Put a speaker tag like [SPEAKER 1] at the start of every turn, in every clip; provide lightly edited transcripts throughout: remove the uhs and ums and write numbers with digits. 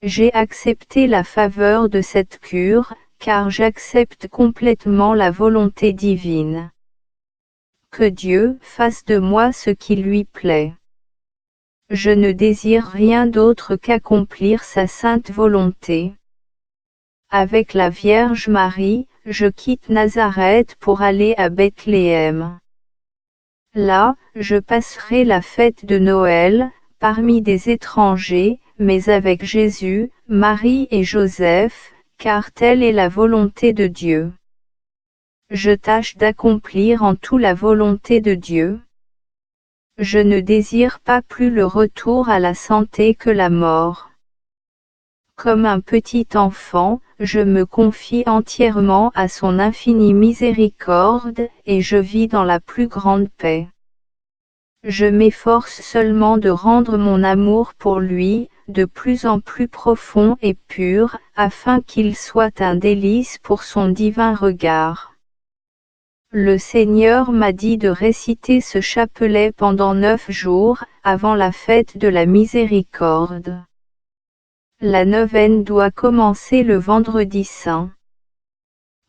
[SPEAKER 1] J'ai accepté la faveur de cette cure, car j'accepte complètement la volonté divine. Que Dieu fasse de moi ce qui lui plaît. Je ne désire rien d'autre qu'accomplir sa sainte volonté. Avec la Vierge Marie, je quitte Nazareth pour aller à Bethléem. Là, je passerai la fête de Noël, parmi des étrangers, mais avec Jésus, Marie et Joseph, car telle est la volonté de Dieu. Je tâche d'accomplir en tout la volonté de Dieu. Je ne désire pas plus le retour à la santé que la mort. Comme un petit enfant, je me confie entièrement à son infinie miséricorde, et je vis dans la plus grande paix. Je m'efforce seulement de rendre mon amour pour lui, de plus en plus profond et pur, afin qu'il soit un délice pour son divin regard. Le Seigneur m'a dit de réciter ce chapelet pendant 9 jours, avant la fête de la miséricorde. La neuvaine doit commencer le vendredi saint.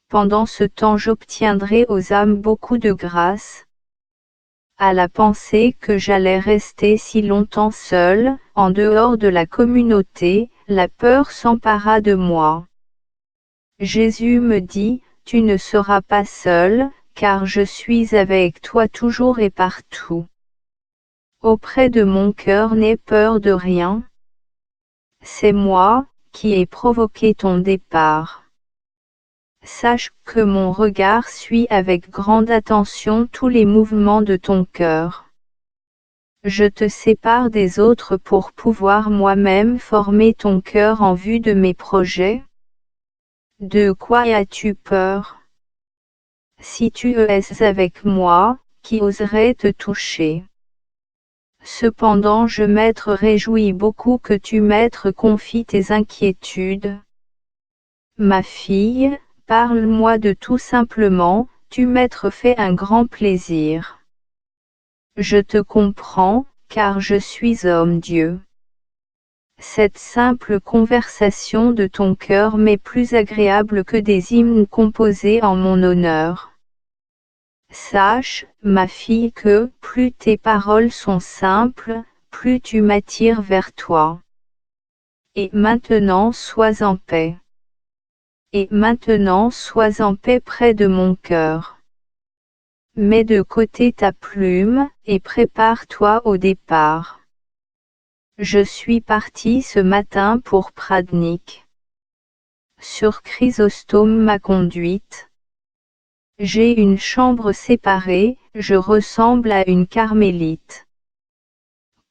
[SPEAKER 1] Pendant ce temps j'obtiendrai aux âmes beaucoup de grâce. À la pensée que j'allais rester si longtemps seul, en dehors de la communauté, la peur s'empara de moi. Jésus me dit, tu ne seras pas seul, car je suis avec toi toujours et partout. Auprès de mon cœur n'aie peur de rien. C'est moi, qui ai provoqué ton départ. Sache que mon regard suit avec grande attention tous les mouvements de ton cœur. Je te sépare des autres pour pouvoir moi-même former ton cœur en vue de mes projets. De quoi as-tu peur? Si tu es avec moi, qui oserait te toucher? Cependant je m'être réjoui beaucoup que tu m'être confie tes inquiétudes. Ma fille, parle-moi de tout simplement, tu m'être fait un grand plaisir. Je te comprends, car je suis homme-dieu. Cette simple conversation de ton cœur m'est plus agréable que des hymnes composés en mon honneur. Sache, ma fille, que plus tes paroles sont simples, plus tu m'attires vers toi. Et maintenant sois en paix. Et maintenant sois en paix près de mon cœur. Mets de côté ta plume, et prépare-toi au départ. Je suis parti ce matin pour Pradnik. Sur Chrysostome m'a conduite. J'ai une chambre séparée, je ressemble à une carmélite.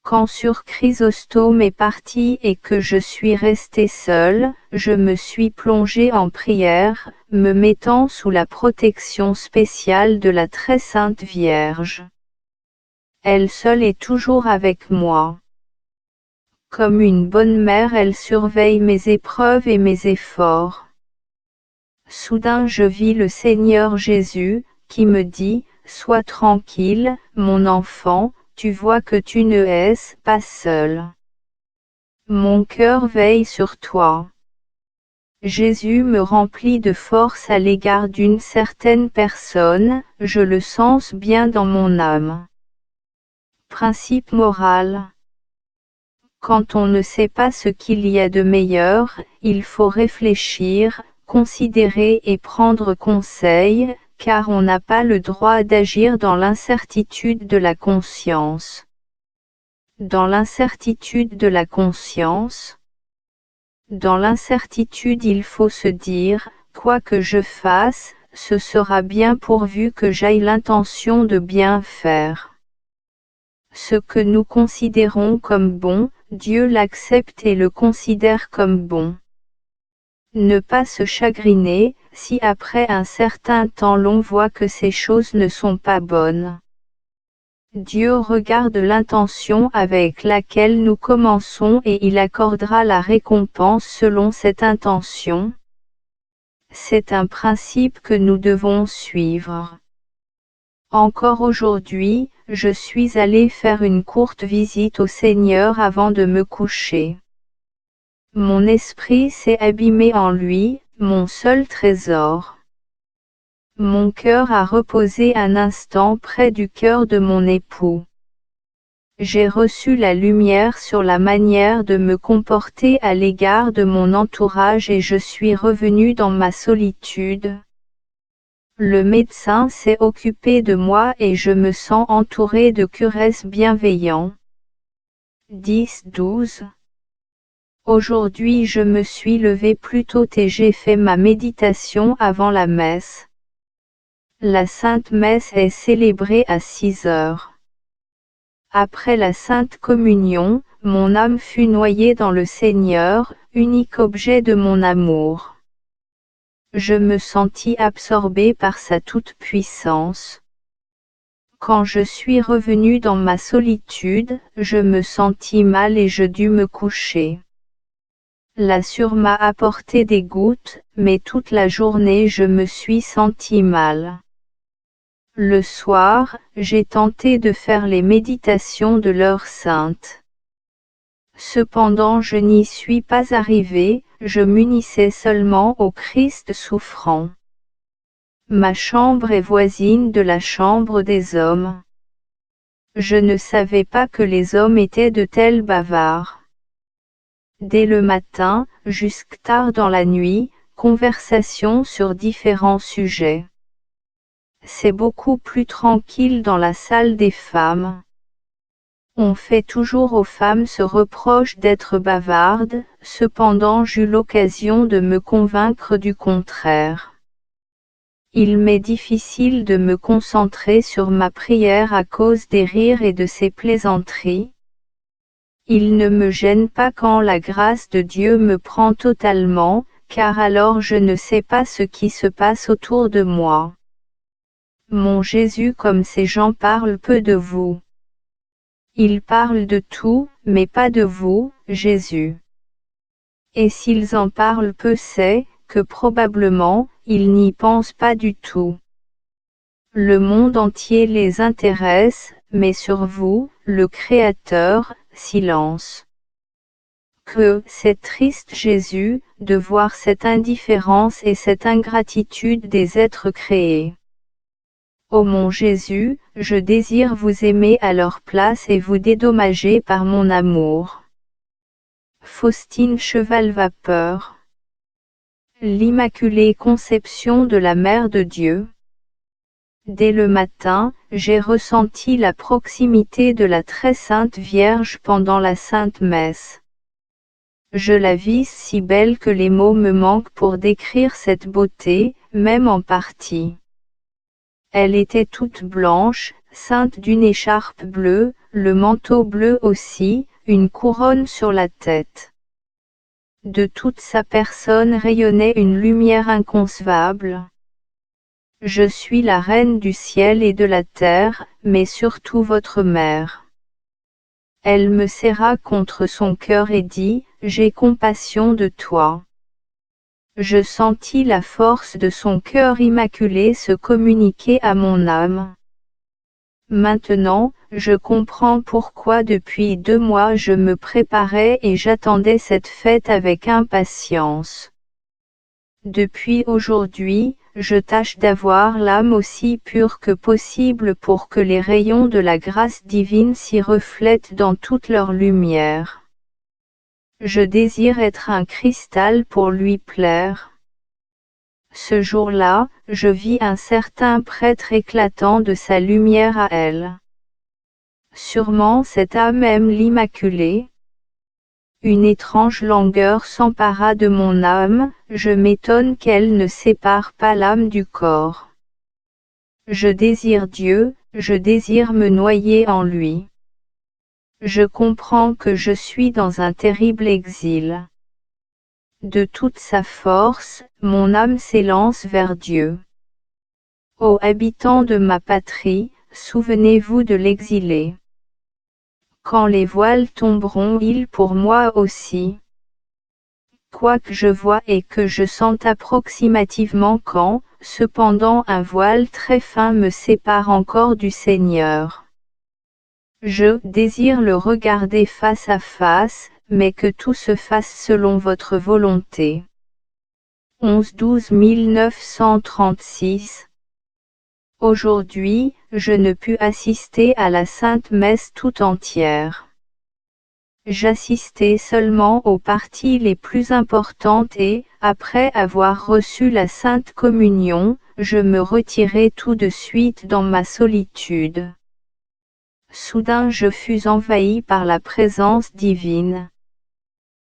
[SPEAKER 1] Quand sur Chrysostome est parti et que je suis resté seul, je me suis plongé en prière, me mettant sous la protection spéciale de la très sainte Vierge. Elle seule est toujours avec moi. Comme une bonne mère, elle surveille mes épreuves et mes efforts. Soudain je vis le Seigneur Jésus, qui me dit, « Sois tranquille, mon enfant, tu vois que tu ne es pas seul. Mon cœur veille sur toi. » Jésus me remplit de force à l'égard d'une certaine personne, je le sens bien dans mon âme. Principe moral. Quand on ne sait pas ce qu'il y a de meilleur, il faut réfléchir, considérer et prendre conseil, car on n'a pas le droit d'agir dans l'incertitude de la conscience. Dans l'incertitude de la conscience, dans l'incertitude il faut se dire, quoi que je fasse, ce sera bien pourvu que j'aie l'intention de bien faire. Ce que nous considérons comme bon, Dieu l'accepte et le considère comme bon. Ne pas se chagriner, si après un certain temps l'on voit que ces choses ne sont pas bonnes. Dieu regarde l'intention avec laquelle nous commençons et il accordera la récompense selon cette intention. C'est un principe que nous devons suivre. Encore aujourd'hui, je suis allé faire une courte visite au Seigneur avant de me coucher. Mon esprit s'est abîmé en lui, mon seul trésor. Mon cœur a reposé un instant près du cœur de mon époux. J'ai reçu la lumière sur la manière de me comporter à l'égard de mon entourage et je suis revenu dans ma solitude. Le médecin s'est occupé de moi et je me sens entouré de curesses bienveillants. 10-12. Aujourd'hui je me suis levé plus tôt et j'ai fait ma méditation avant la messe. La Sainte Messe est célébrée à 6 heures. Après la Sainte Communion, mon âme fut noyée dans le Seigneur, unique objet de mon amour. Je me sentis absorbé par sa toute-puissance. Quand je suis revenu dans ma solitude, je me sentis mal et je dus me coucher. La Sûre m'a apporté des gouttes, mais toute la journée je me suis senti mal. Le soir, j'ai tenté de faire les méditations de l'heure sainte. Cependant je n'y suis pas arrivé, je m'unissais seulement au Christ souffrant. Ma chambre est voisine de la chambre des hommes. Je ne savais pas que les hommes étaient de tels bavards. Dès le matin, jusque tard dans la nuit, conversation sur différents sujets. C'est beaucoup plus tranquille dans la salle des femmes. On fait toujours aux femmes ce reproche d'être bavardes, cependant j'eus l'occasion de me convaincre du contraire. Il m'est difficile de me concentrer sur ma prière à cause des rires et de ses plaisanteries. Il ne me gêne pas quand la grâce de Dieu me prend totalement, car alors je ne sais pas ce qui se passe autour de moi. Mon Jésus, comme ces gens parlent peu de vous. Ils parlent de tout, mais pas de vous, Jésus. Et s'ils en parlent peu, c'est que probablement, ils n'y pensent pas du tout. Le monde entier les intéresse, mais sur vous, le Créateur, silence. Que c'est triste, Jésus, de voir cette indifférence et cette ingratitude des êtres créés. Ô mon Jésus, je désire vous aimer à leur place et vous dédommager par mon amour. Faustine Cheval-Vapeur. L'Immaculée Conception de la Mère de Dieu. Dès le matin, j'ai ressenti la proximité de la très sainte Vierge pendant la Sainte Messe. Je la vis si belle que les mots me manquent pour décrire cette beauté, même en partie. Elle était toute blanche, ceinte d'une écharpe bleue, le manteau bleu aussi, une couronne sur la tête. De toute sa personne rayonnait une lumière inconcevable. Je suis la reine du ciel et de la terre, mais surtout votre mère. Elle me serra contre son cœur et dit, j'ai compassion de toi. Je sentis la force de son cœur immaculé se communiquer à mon âme. Maintenant, je comprends pourquoi depuis 2 mois je me préparais et j'attendais cette fête avec impatience. Depuis aujourd'hui, je tâche d'avoir l'âme aussi pure que possible pour que les rayons de la grâce divine s'y reflètent dans toute leur lumière. Je désire être un cristal pour lui plaire. Ce jour-là, je vis un certain prêtre éclatant de sa lumière à elle. Sûrement cette âme aime l'Immaculée. Une étrange langueur s'empara de mon âme, je m'étonne qu'elle ne sépare pas l'âme du corps. Je désire Dieu, je désire me noyer en lui. Je comprends que je suis dans un terrible exil. De toute sa force, mon âme s'élance vers Dieu. Ô habitants de ma patrie, souvenez-vous de l'exilé. Quand les voiles tomberont, ils pour moi aussi. Quoique je vois et que je sente approximativement quand, cependant un voile très fin me sépare encore du Seigneur. Je désire le regarder face à face, mais que tout se fasse selon votre volonté. 11-12-1936. Aujourd'hui, je ne pus assister à la Sainte Messe tout entière. J'assistais seulement aux parties les plus importantes et, après avoir reçu la Sainte Communion, je me retirai tout de suite dans ma solitude. Soudain je fus envahi par la présence divine.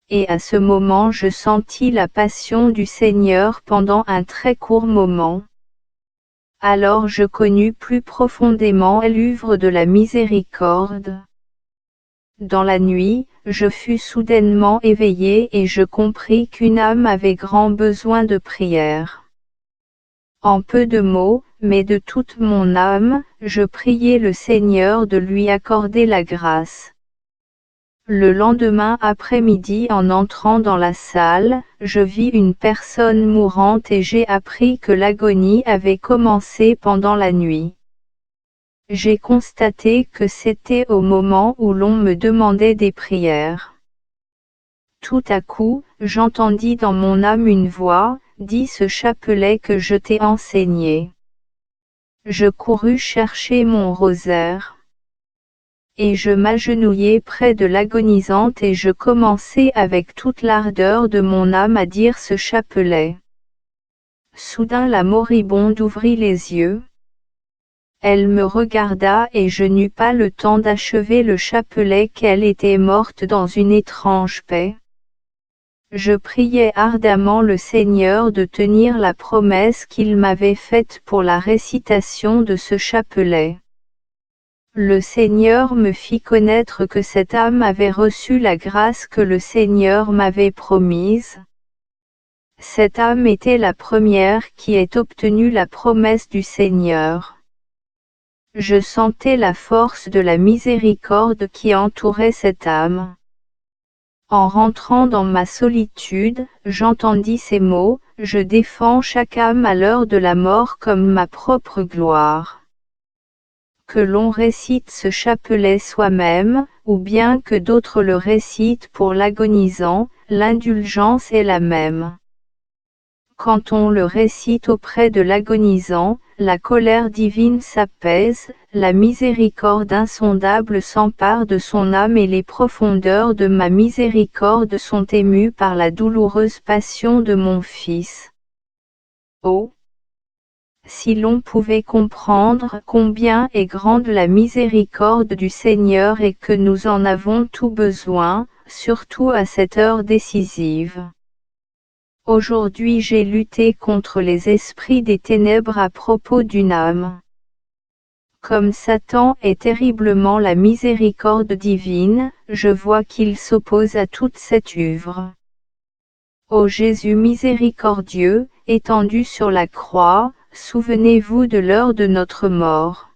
[SPEAKER 1] Et à ce moment je sentis la passion du Seigneur pendant un très court moment. Alors je connus plus profondément l'œuvre de la miséricorde. Dans la nuit, je fus soudainement éveillé et je compris qu'une âme avait grand besoin de prière. En peu de mots, mais de toute mon âme, je priai le Seigneur de lui accorder la grâce. Le lendemain après-midi, en entrant dans la salle, je vis une personne mourante et j'ai appris que l'agonie avait commencé pendant la nuit. J'ai constaté que c'était au moment où l'on me demandait des prières. Tout à coup, j'entendis dans mon âme une voix, « Dis ce chapelet que je t'ai enseigné. » Je courus chercher mon rosaire. Et je m'agenouillai près de l'agonisante et je commençai avec toute l'ardeur de mon âme à dire ce chapelet. Soudain la moribonde ouvrit les yeux. Elle me regarda et je n'eus pas le temps d'achever le chapelet qu'elle était morte dans une étrange paix. Je priai ardemment le Seigneur de tenir la promesse qu'il m'avait faite pour la récitation de ce chapelet. Le Seigneur me fit connaître que cette âme avait reçu la grâce que le Seigneur m'avait promise. Cette âme était la première qui ait obtenu la promesse du Seigneur. Je sentais la force de la miséricorde qui entourait cette âme. En rentrant dans ma solitude, j'entendis ces mots, « Je défends chaque âme à l'heure de la mort comme ma propre gloire. » Que l'on récite ce chapelet soi-même, ou bien que d'autres le récitent pour l'agonisant, l'indulgence est la même. Quand on le récite auprès de l'agonisant, la colère divine s'apaise, la miséricorde insondable s'empare de son âme et les profondeurs de ma miséricorde sont émues par la douloureuse passion de mon Fils. Oh! Si l'on pouvait comprendre combien est grande la miséricorde du Seigneur et que nous en avons tout besoin, surtout à cette heure décisive. Aujourd'hui j'ai lutté contre les esprits des ténèbres à propos d'une âme. Comme Satan est terriblement la miséricorde divine, je vois qu'il s'oppose à toute cette œuvre. Ô Jésus miséricordieux, étendu sur la croix, souvenez-vous de l'heure de notre mort.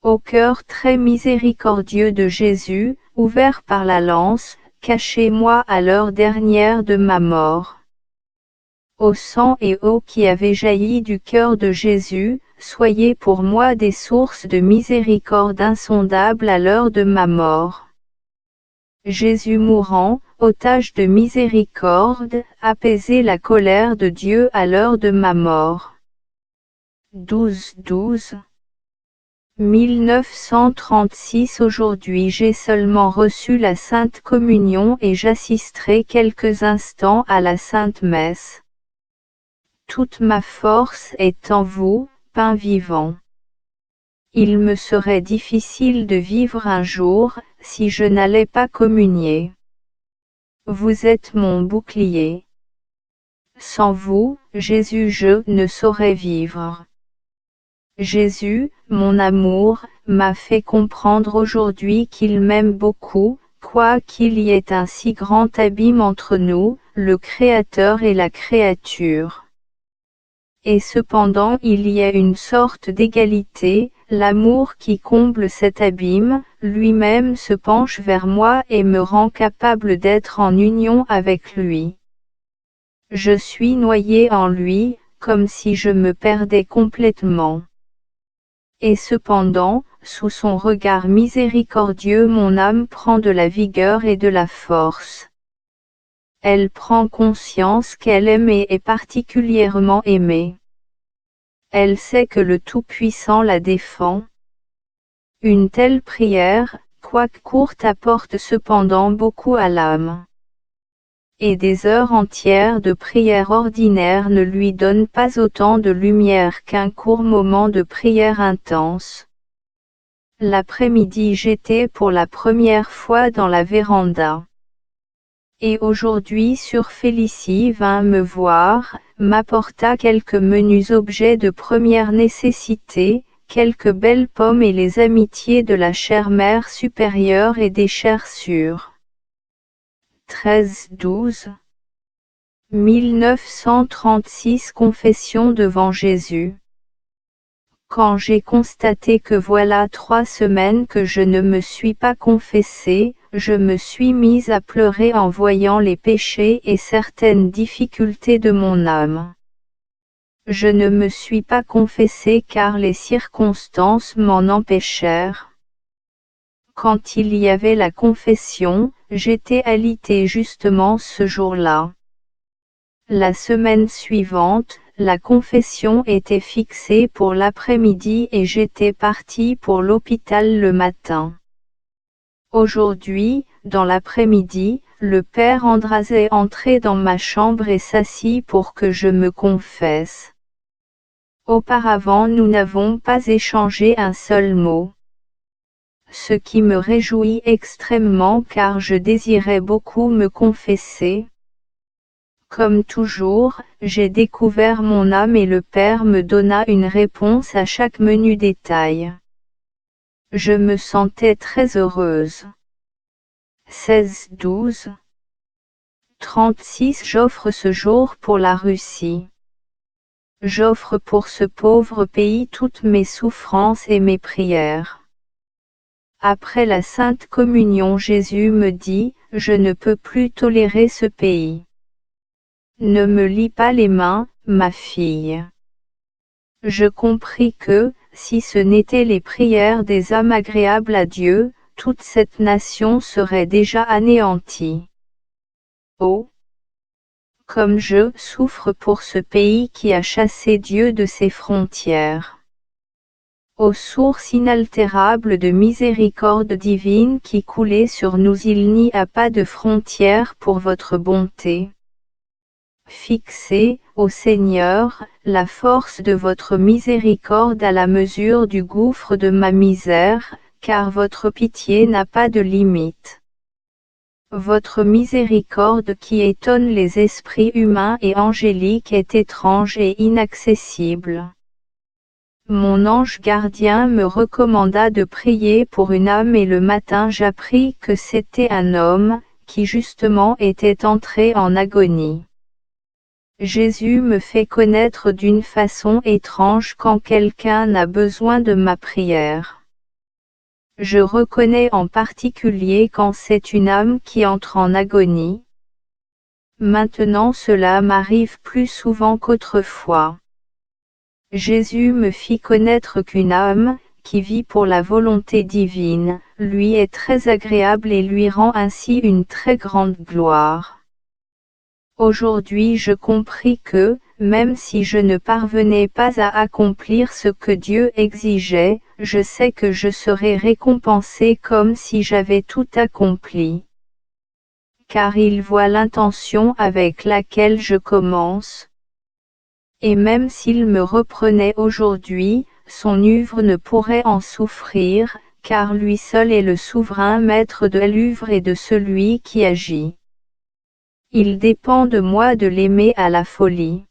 [SPEAKER 1] Ô cœur très miséricordieux de Jésus, ouvert par la lance, cachez-moi à l'heure dernière de ma mort. Ô sang et eau qui avez jailli du cœur de Jésus, soyez pour moi des sources de miséricorde insondables à l'heure de ma mort. Jésus mourant, otage de miséricorde, apaisez la colère de Dieu à l'heure de ma mort. 12-12 1936 Aujourd'hui j'ai seulement reçu la Sainte Communion et j'assisterai quelques instants à la Sainte Messe. Toute ma force est en vous, pain vivant. Il me serait difficile de vivre un jour, si je n'allais pas communier. Vous êtes mon bouclier. Sans vous, Jésus, je ne saurais vivre. Jésus, mon amour, m'a fait comprendre aujourd'hui qu'il m'aime beaucoup, quoiqu'il y ait un si grand abîme entre nous, le Créateur et la créature. Et cependant il y a une sorte d'égalité, l'amour qui comble cet abîme, lui-même se penche vers moi et me rend capable d'être en union avec lui. Je suis noyé en lui, comme si je me perdais complètement. Et cependant, sous son regard miséricordieux mon âme prend de la vigueur et de la force. Elle prend conscience qu'elle aime et est particulièrement aimée. Elle sait que le Tout-Puissant la défend. Une telle prière, quoique courte, apporte cependant beaucoup à l'âme. Et des heures entières de prière ordinaire ne lui donnent pas autant de lumière qu'un court moment de prière intense. L'après-midi j'étais pour la première fois dans la véranda. Et aujourd'hui Sœur Félicie vint me voir, m'apporta quelques menus objets de première nécessité, quelques belles pommes et les amitiés de la chère Mère supérieure et des chères sœurs. 13-12 1936 Confession devant Jésus. Quand j'ai constaté que voilà 3 semaines que je ne me suis pas confessée, je me suis mise à pleurer en voyant les péchés et certaines difficultés de mon âme. Je ne me suis pas confessée car les circonstances m'en empêchèrent. Quand il y avait la confession, j'étais alitée justement ce jour-là. La semaine suivante, la confession était fixée pour l'après-midi et j'étais partie pour l'hôpital le matin. Aujourd'hui, dans l'après-midi, le père András est entré dans ma chambre et s'assit pour que je me confesse. Auparavant nous n'avons pas échangé un seul mot. Ce qui me réjouit extrêmement car je désirais beaucoup me confesser. Comme toujours, j'ai découvert mon âme et le Père me donna une réponse à chaque menu détail. Je me sentais très heureuse. 16-12 36 J'offre ce jour pour la Russie. J'offre pour ce pauvre pays toutes mes souffrances et mes prières. Après la Sainte Communion, Jésus me dit, je ne peux plus tolérer ce pays. Ne me lie pas les mains, ma fille. Je compris que, si ce n'étaient les prières des âmes agréables à Dieu, toute cette nation serait déjà anéantie. Oh! Comme je souffre pour ce pays qui a chassé Dieu de ses frontières. Ô source inaltérable de miséricorde divine qui coulait sur nous, il n'y a pas de frontières pour votre bonté. Fixez, ô Seigneur, la force de votre miséricorde à la mesure du gouffre de ma misère, car votre pitié n'a pas de limite. Votre miséricorde qui étonne les esprits humains et angéliques est étrange et inaccessible. Mon ange gardien me recommanda de prier pour une âme et le matin j'appris que c'était un homme, qui justement était entré en agonie. Jésus me fait connaître d'une façon étrange quand quelqu'un a besoin de ma prière. Je reconnais en particulier quand c'est une âme qui entre en agonie. Maintenant cela m'arrive plus souvent qu'autrefois. Jésus me fit connaître qu'une âme, qui vit pour la volonté divine, lui est très agréable et lui rend ainsi une très grande gloire. Aujourd'hui je compris que, même si je ne parvenais pas à accomplir ce que Dieu exigeait, je sais que je serai récompensé comme si j'avais tout accompli. Car il voit l'intention avec laquelle je commence. Et même s'il me reprenait aujourd'hui, son œuvre ne pourrait en souffrir, car lui seul est le souverain maître de l'œuvre et de celui qui agit. Il dépend de moi de l'aimer à la folie.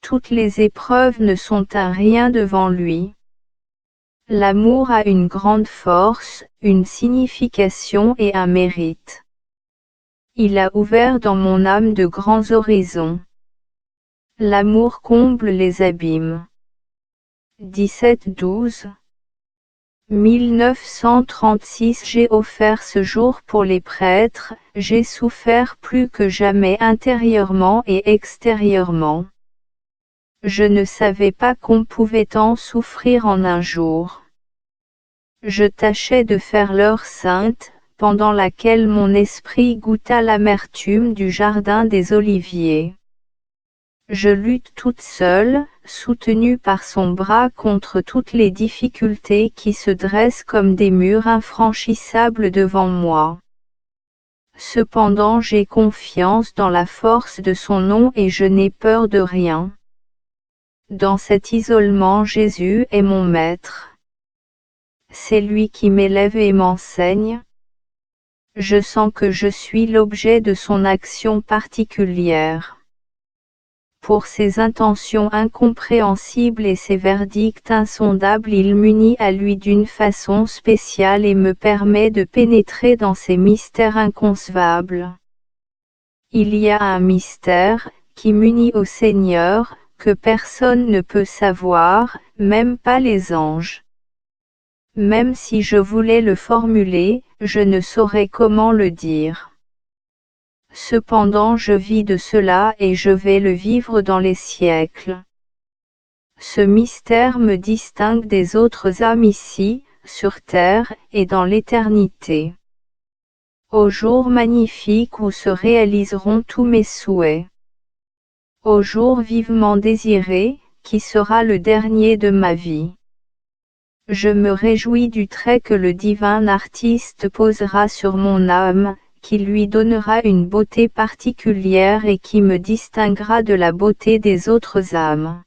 [SPEAKER 1] Toutes les épreuves ne sont un rien devant lui. L'amour a une grande force, une signification et un mérite. Il a ouvert dans mon âme de grands horizons. L'amour comble les abîmes. 17-12 1936 J'ai offert ce jour pour les prêtres, j'ai souffert plus que jamais intérieurement et extérieurement. Je ne savais pas qu'on pouvait tant souffrir en un jour. Je tâchais de faire l'heure sainte, pendant laquelle mon esprit goûta l'amertume du jardin des oliviers. Je lutte toute seule, soutenue par son bras contre toutes les difficultés qui se dressent comme des murs infranchissables devant moi. Cependant j'ai confiance dans la force de son nom et je n'ai peur de rien. Dans cet isolement Jésus est mon maître. C'est lui qui m'élève et m'enseigne. Je sens que je suis l'objet de son action particulière. Pour ses intentions incompréhensibles et ses verdicts insondables, il m'unit à lui d'une façon spéciale et me permet de pénétrer dans ses mystères inconcevables. Il y a un mystère, qui m'unit au Seigneur, que personne ne peut savoir, même pas les anges. Même si je voulais le formuler, je ne saurais comment le dire. Cependant je vis de cela et je vais le vivre dans les siècles. Ce mystère me distingue des autres âmes ici, sur terre, et dans l'éternité. Au jour magnifique où se réaliseront tous mes souhaits. Au jour vivement désiré, qui sera le dernier de ma vie. Je me réjouis du trait que le divin artiste posera sur mon âme, qui lui donnera une beauté particulière et qui me distinguera de la beauté des autres âmes.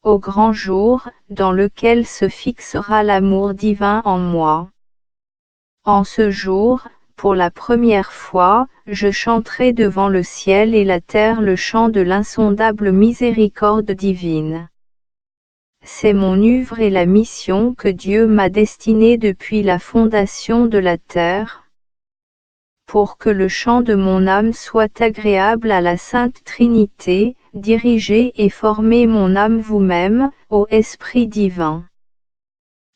[SPEAKER 1] Au grand jour, dans lequel se fixera l'amour divin en moi. En ce jour, pour la première fois, je chanterai devant le ciel et la terre le chant de l'insondable miséricorde divine. C'est mon œuvre et la mission que Dieu m'a destinée depuis la fondation de la terre, pour que le chant de mon âme soit agréable à la Sainte Trinité, dirigez et formez mon âme vous-même, ô Esprit divin.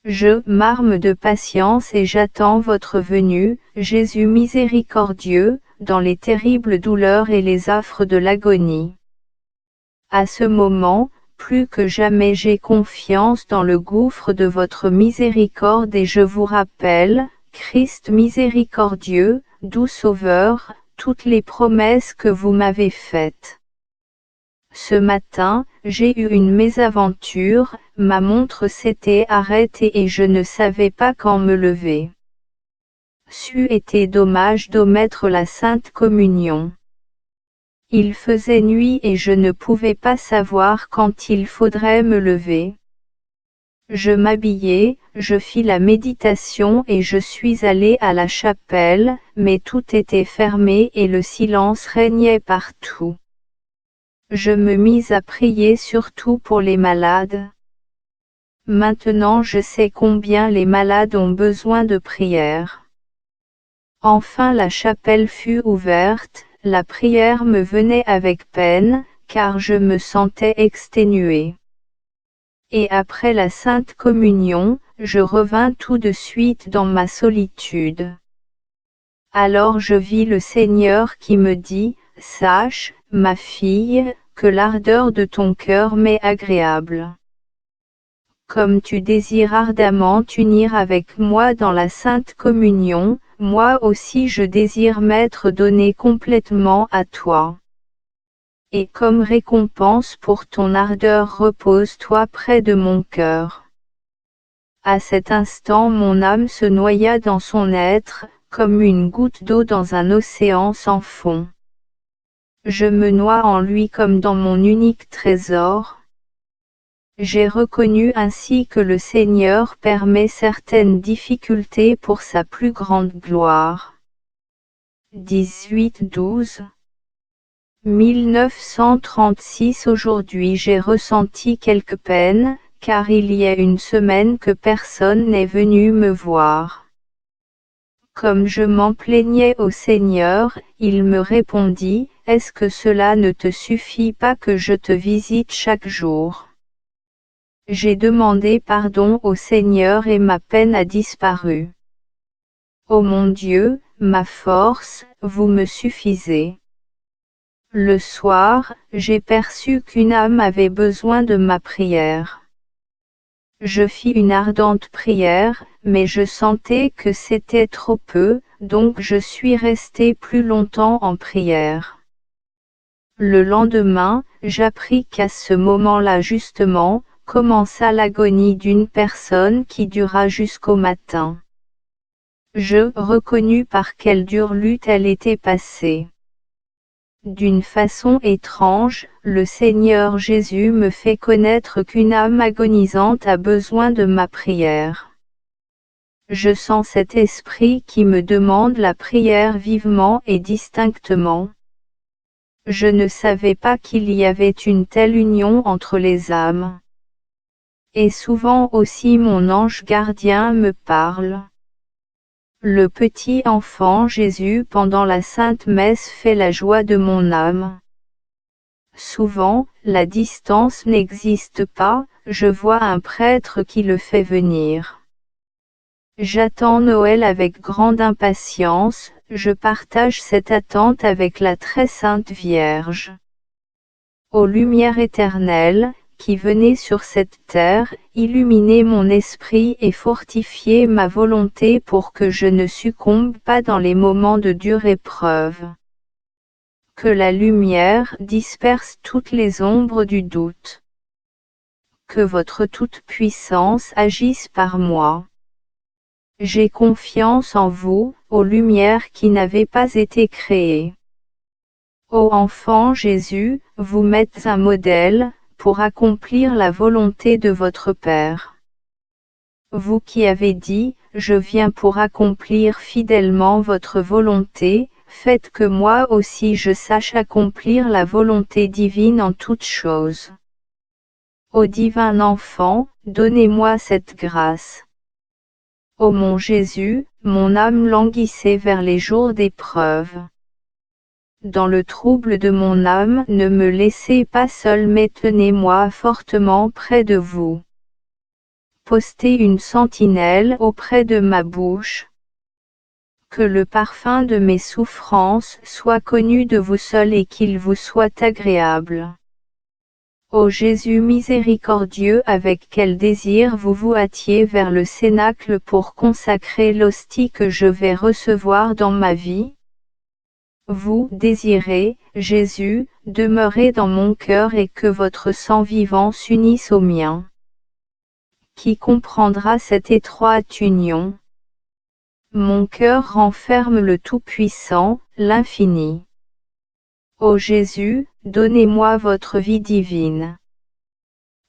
[SPEAKER 1] Je m'arme de patience et j'attends votre venue, Jésus miséricordieux, dans les terribles douleurs et les affres de l'agonie. À ce moment, plus que jamais j'ai confiance dans le gouffre de votre miséricorde et je vous rappelle, Christ miséricordieux, doux Sauveur, toutes les promesses que vous m'avez faites. Ce matin, j'ai eu une mésaventure, ma montre s'était arrêtée et je ne savais pas quand me lever. C'eût été dommage d'omettre la Sainte Communion. Il faisait nuit et je ne pouvais pas savoir quand il faudrait me lever. Je m'habillai, je fis la méditation et je suis allé à la chapelle, mais tout était fermé et le silence régnait partout. Je me mis à prier surtout pour les malades. Maintenant je sais combien les malades ont besoin de prière. Enfin la chapelle fut ouverte, la prière me venait avec peine, car je me sentais exténué. Et après la Sainte Communion, je revins tout de suite dans ma solitude. Alors je vis le Seigneur qui me dit, « Sache, ma fille, que l'ardeur de ton cœur m'est agréable. Comme tu désires ardemment t'unir avec moi dans la Sainte Communion, moi aussi je désire m'être donné complètement à toi. Et comme récompense pour ton ardeur repose-toi près de mon cœur. » À cet instant mon âme se noya dans son être, comme une goutte d'eau dans un océan sans fond. Je me noie en lui comme dans mon unique trésor. J'ai reconnu ainsi que le Seigneur permet certaines difficultés pour sa plus grande gloire. 18-12 1936 Aujourd'hui j'ai ressenti quelques peines, car il y a une semaine que personne n'est venu me voir. Comme je m'en plaignais au Seigneur, il me répondit, « Est-ce que cela ne te suffit pas que je te visite chaque jour ?» J'ai demandé pardon au Seigneur et ma peine a disparu. Ô mon Dieu, ma force, vous me suffisez. Le soir, j'ai perçu qu'une âme avait besoin de ma prière. Je fis une ardente prière, mais je sentais que c'était trop peu, donc je suis resté plus longtemps en prière. Le lendemain, j'appris qu'à ce moment-là justement, commença l'agonie d'une personne qui dura jusqu'au matin. Je reconnus par quelle dure lutte elle était passée. D'une façon étrange, le Seigneur Jésus me fait connaître qu'une âme agonisante a besoin de ma prière. Je sens cet esprit qui me demande la prière vivement et distinctement. Je ne savais pas qu'il y avait une telle union entre les âmes. Et souvent aussi mon ange gardien me parle. Le petit enfant Jésus pendant la Sainte Messe fait la joie de mon âme. Souvent, la distance n'existe pas, je vois un prêtre qui le fait venir. J'attends Noël avec grande impatience, je partage cette attente avec la très sainte Vierge. Ô lumière éternelle, qui venez sur cette terre, illuminez mon esprit et fortifiez ma volonté pour que je ne succombe pas dans les moments de dure épreuve. Que la lumière disperse toutes les ombres du doute. Que votre toute-puissance agisse par moi. J'ai confiance en vous, ô lumière qui n'avez pas été créée. Ô enfant Jésus, vous m'êtes un modèle, pour accomplir la volonté de votre Père. Vous qui avez dit, je viens pour accomplir fidèlement votre volonté, faites que moi aussi je sache accomplir la volonté divine en toutes choses. Ô divin enfant, donnez-moi cette grâce. Ô mon Jésus, mon âme languissait vers les jours d'épreuve. Dans le trouble de mon âme, ne me laissez pas seul mais tenez-moi fortement près de vous. Postez une sentinelle auprès de ma bouche. Que le parfum de mes souffrances soit connu de vous seul et qu'il vous soit agréable. Ô Jésus miséricordieux, avec quel désir vous vous hâtiez vers le cénacle pour consacrer l'hostie que je vais recevoir dans ma vie. Vous désirez, Jésus, demeurer dans mon cœur et que votre sang vivant s'unisse au mien. Qui comprendra cette étroite union? Mon cœur renferme le Tout-Puissant, l'Infini. Ô Jésus, donnez-moi votre vie divine.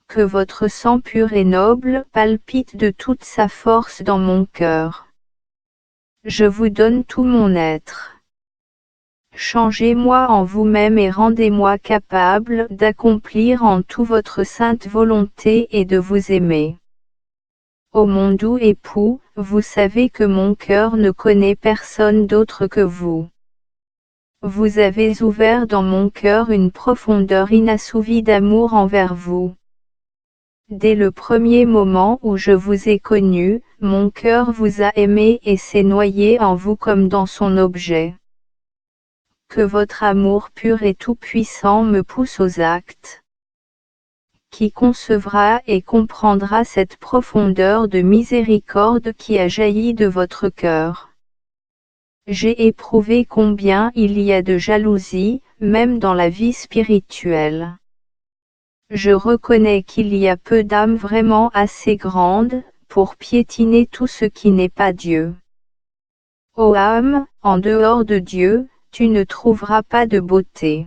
[SPEAKER 1] Que votre sang pur et noble palpite de toute sa force dans mon cœur. Je vous donne tout mon être. Changez-moi en vous-même et rendez-moi capable d'accomplir en tout votre sainte volonté et de vous aimer. Ô mon doux époux, vous savez que mon cœur ne connaît personne d'autre que vous. Vous avez ouvert dans mon cœur une profondeur inassouvie d'amour envers vous. Dès le premier moment où je vous ai connu, mon cœur vous a aimé et s'est noyé en vous comme dans son objet. Que votre amour pur et tout-puissant me pousse aux actes. Qui concevra et comprendra cette profondeur de miséricorde qui a jailli de votre cœur? J'ai éprouvé combien il y a de jalousie, même dans la vie spirituelle. Je reconnais qu'il y a peu d'âmes vraiment assez grandes, pour piétiner tout ce qui n'est pas Dieu. Ô âme, en dehors de Dieu, tu ne trouveras pas de beauté.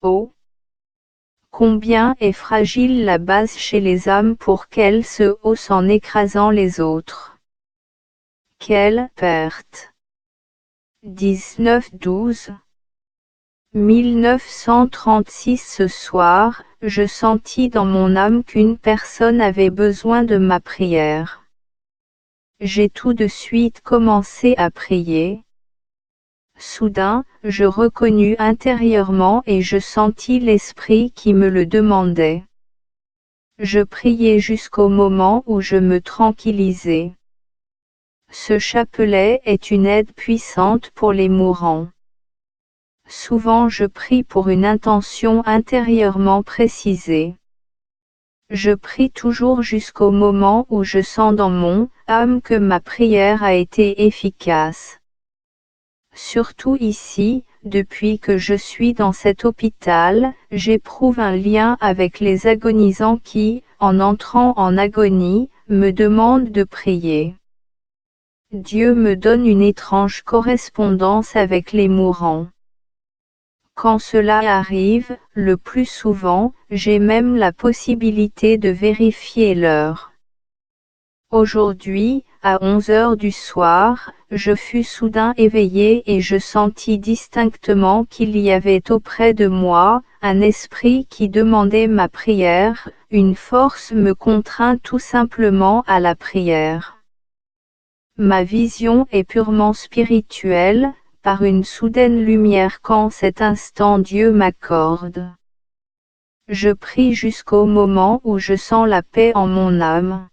[SPEAKER 1] Oh! Combien est fragile la base chez les âmes pour qu'elles se haussent en écrasant les autres. Quelle perte! 19-12 1936. Ce soir, je sentis dans mon âme qu'une personne avait besoin de ma prière. J'ai tout de suite commencé à prier. Soudain, je reconnus intérieurement et je sentis l'esprit qui me le demandait. Je priai jusqu'au moment où je me tranquillisai. Ce chapelet est une aide puissante pour les mourants. Souvent je prie pour une intention intérieurement précisée. Je prie toujours jusqu'au moment où je sens dans mon âme que ma prière a été efficace. Surtout ici, depuis que je suis dans cet hôpital, j'éprouve un lien avec les agonisants qui, en entrant en agonie, me demandent de prier. Dieu me donne une étrange correspondance avec les mourants. Quand cela arrive, le plus souvent, j'ai même la possibilité de vérifier l'heure. Aujourd'hui, à 11 heures du soir, je fus soudain éveillé et je sentis distinctement qu'il y avait auprès de moi un esprit qui demandait ma prière, une force me contraint tout simplement à la prière. Ma vision est purement spirituelle, par une soudaine lumière qu'en cet instant Dieu m'accorde. Je prie jusqu'au moment où je sens la paix en mon âme.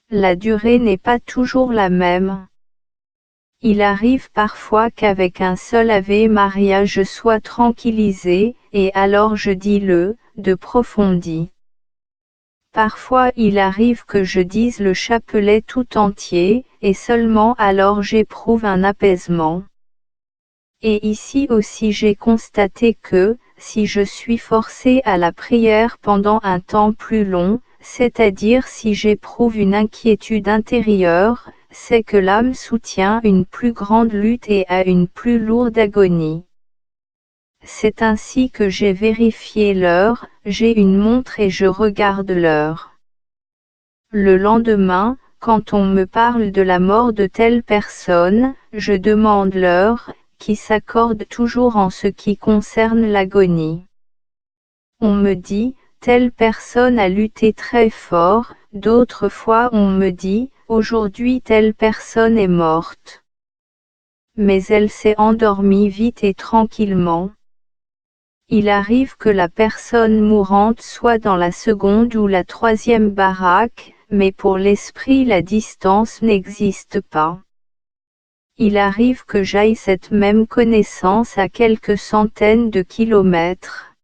[SPEAKER 1] La durée n'est pas toujours la même. Il arrive parfois qu'avec un seul Ave Maria je sois tranquillisé, et alors je dis le de Profondi. Parfois il arrive que je dise le chapelet tout entier, et seulement alors j'éprouve un apaisement. Et ici aussi j'ai constaté que, si je suis forcé à la prière pendant un temps plus long, c'est-à-dire si j'éprouve une inquiétude intérieure, c'est que l'âme soutient une plus grande lutte et a une plus lourde agonie. C'est ainsi que j'ai vérifié l'heure, j'ai une montre et je regarde l'heure. Le lendemain, quand on me parle de la mort de telle personne, je demande l'heure, qui s'accorde toujours en ce qui concerne l'agonie. On me dit, telle personne a lutté très fort, d'autres fois on me dit, aujourd'hui telle personne est morte. Mais elle s'est endormie vite et tranquillement. Il arrive que la personne mourante soit dans la seconde ou la troisième baraque, mais pour l'esprit la distance n'existe pas. Il arrive que j'aille cette même connaissance à quelques centaines de kilomètres.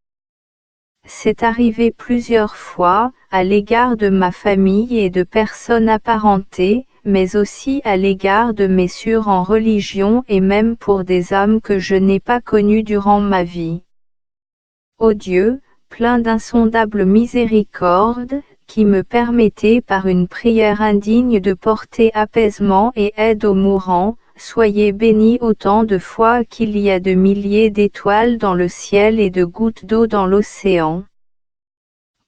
[SPEAKER 1] C'est arrivé plusieurs fois, à l'égard de ma famille et de personnes apparentées, mais aussi à l'égard de mes sœurs en religion et même pour des âmes que je n'ai pas connues durant ma vie. Ô Dieu, plein d'insondables miséricordes, qui me permettez par une prière indigne de porter apaisement et aide aux mourants, soyez bénis autant de fois qu'il y a de milliers d'étoiles dans le ciel et de gouttes d'eau dans l'océan.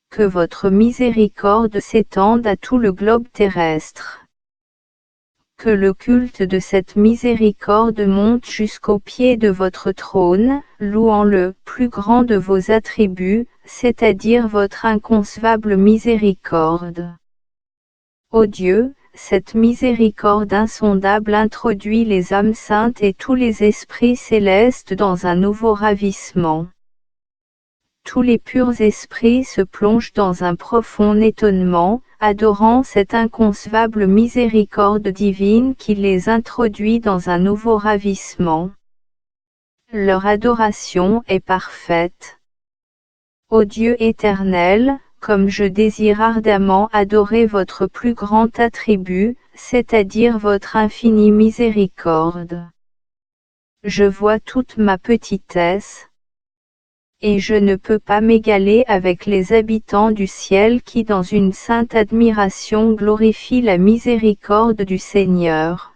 [SPEAKER 1] Que votre miséricorde s'étende à tout le globe terrestre. Que le culte de cette miséricorde monte jusqu'au pied de votre trône, louant le plus grand de vos attributs, c'est-à-dire votre inconcevable miséricorde. Ô Dieu, cette miséricorde insondable introduit les âmes saintes et tous les esprits célestes dans un nouveau ravissement. Tous les purs esprits se plongent dans un profond étonnement, adorant cette inconcevable miséricorde divine qui les introduit dans un nouveau ravissement. Leur adoration est parfaite. Ô Dieu éternel, comme je désire ardemment adorer votre plus grand attribut, c'est-à-dire votre infinie miséricorde. Je vois toute ma petitesse, et je ne peux pas m'égaler avec les habitants du ciel qui dans une sainte admiration glorifient la miséricorde du Seigneur.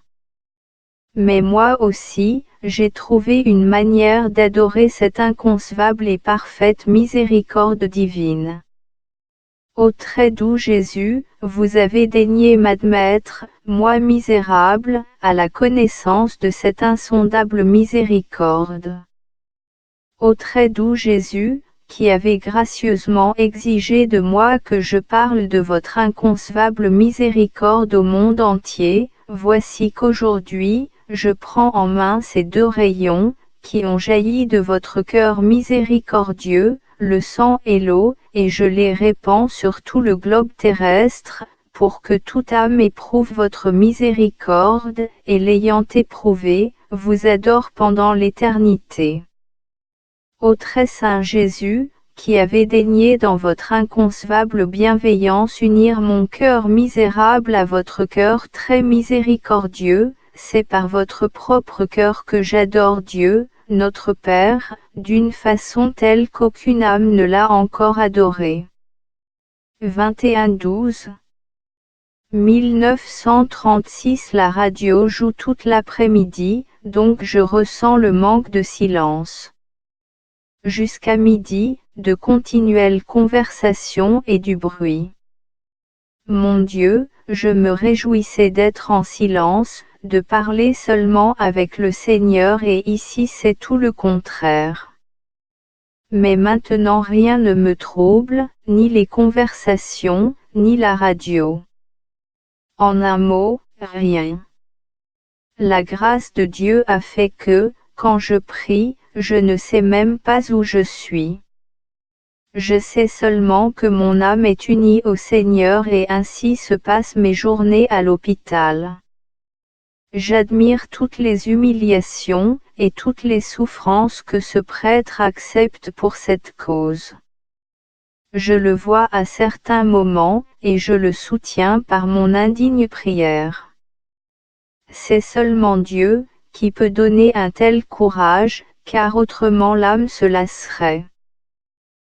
[SPEAKER 1] Mais moi aussi, j'ai trouvé une manière d'adorer cette inconcevable et parfaite miséricorde divine. Ô très doux Jésus, vous avez daigné m'admettre, moi misérable, à la connaissance de cette insondable miséricorde. Ô très doux Jésus, qui avez gracieusement exigé de moi que je parle de votre inconcevable miséricorde au monde entier, voici qu'aujourd'hui, je prends en main ces deux rayons, qui ont jailli de votre cœur miséricordieux, le sang et l'eau, et je les répands sur tout le globe terrestre, pour que toute âme éprouve votre miséricorde, et l'ayant éprouvée, vous adore pendant l'éternité. Ô très saint Jésus, qui avez daigné dans votre inconcevable bienveillance unir mon cœur misérable à votre cœur très miséricordieux, c'est par votre propre cœur que j'adore Dieu, notre Père, d'une façon telle qu'aucune âme ne l'a encore adoré. 21-12 1936 La radio joue toute l'après-midi, donc je ressens le manque de silence. Jusqu'à midi, de continuelles conversations et du bruit. Mon Dieu, je me réjouissais d'être en silence, de parler seulement avec le Seigneur et ici c'est tout le contraire. Mais maintenant rien ne me trouble, ni les conversations, ni la radio. En un mot, rien. La grâce de Dieu a fait que, quand je prie, je ne sais même pas où je suis. Je sais seulement que mon âme est unie au Seigneur et ainsi se passent mes journées à l'hôpital. J'admire toutes les humiliations et toutes les souffrances que ce prêtre accepte pour cette cause. Je le vois à certains moments, et je le soutiens par mon indigne prière. C'est seulement Dieu qui peut donner un tel courage, car autrement l'âme se lasserait.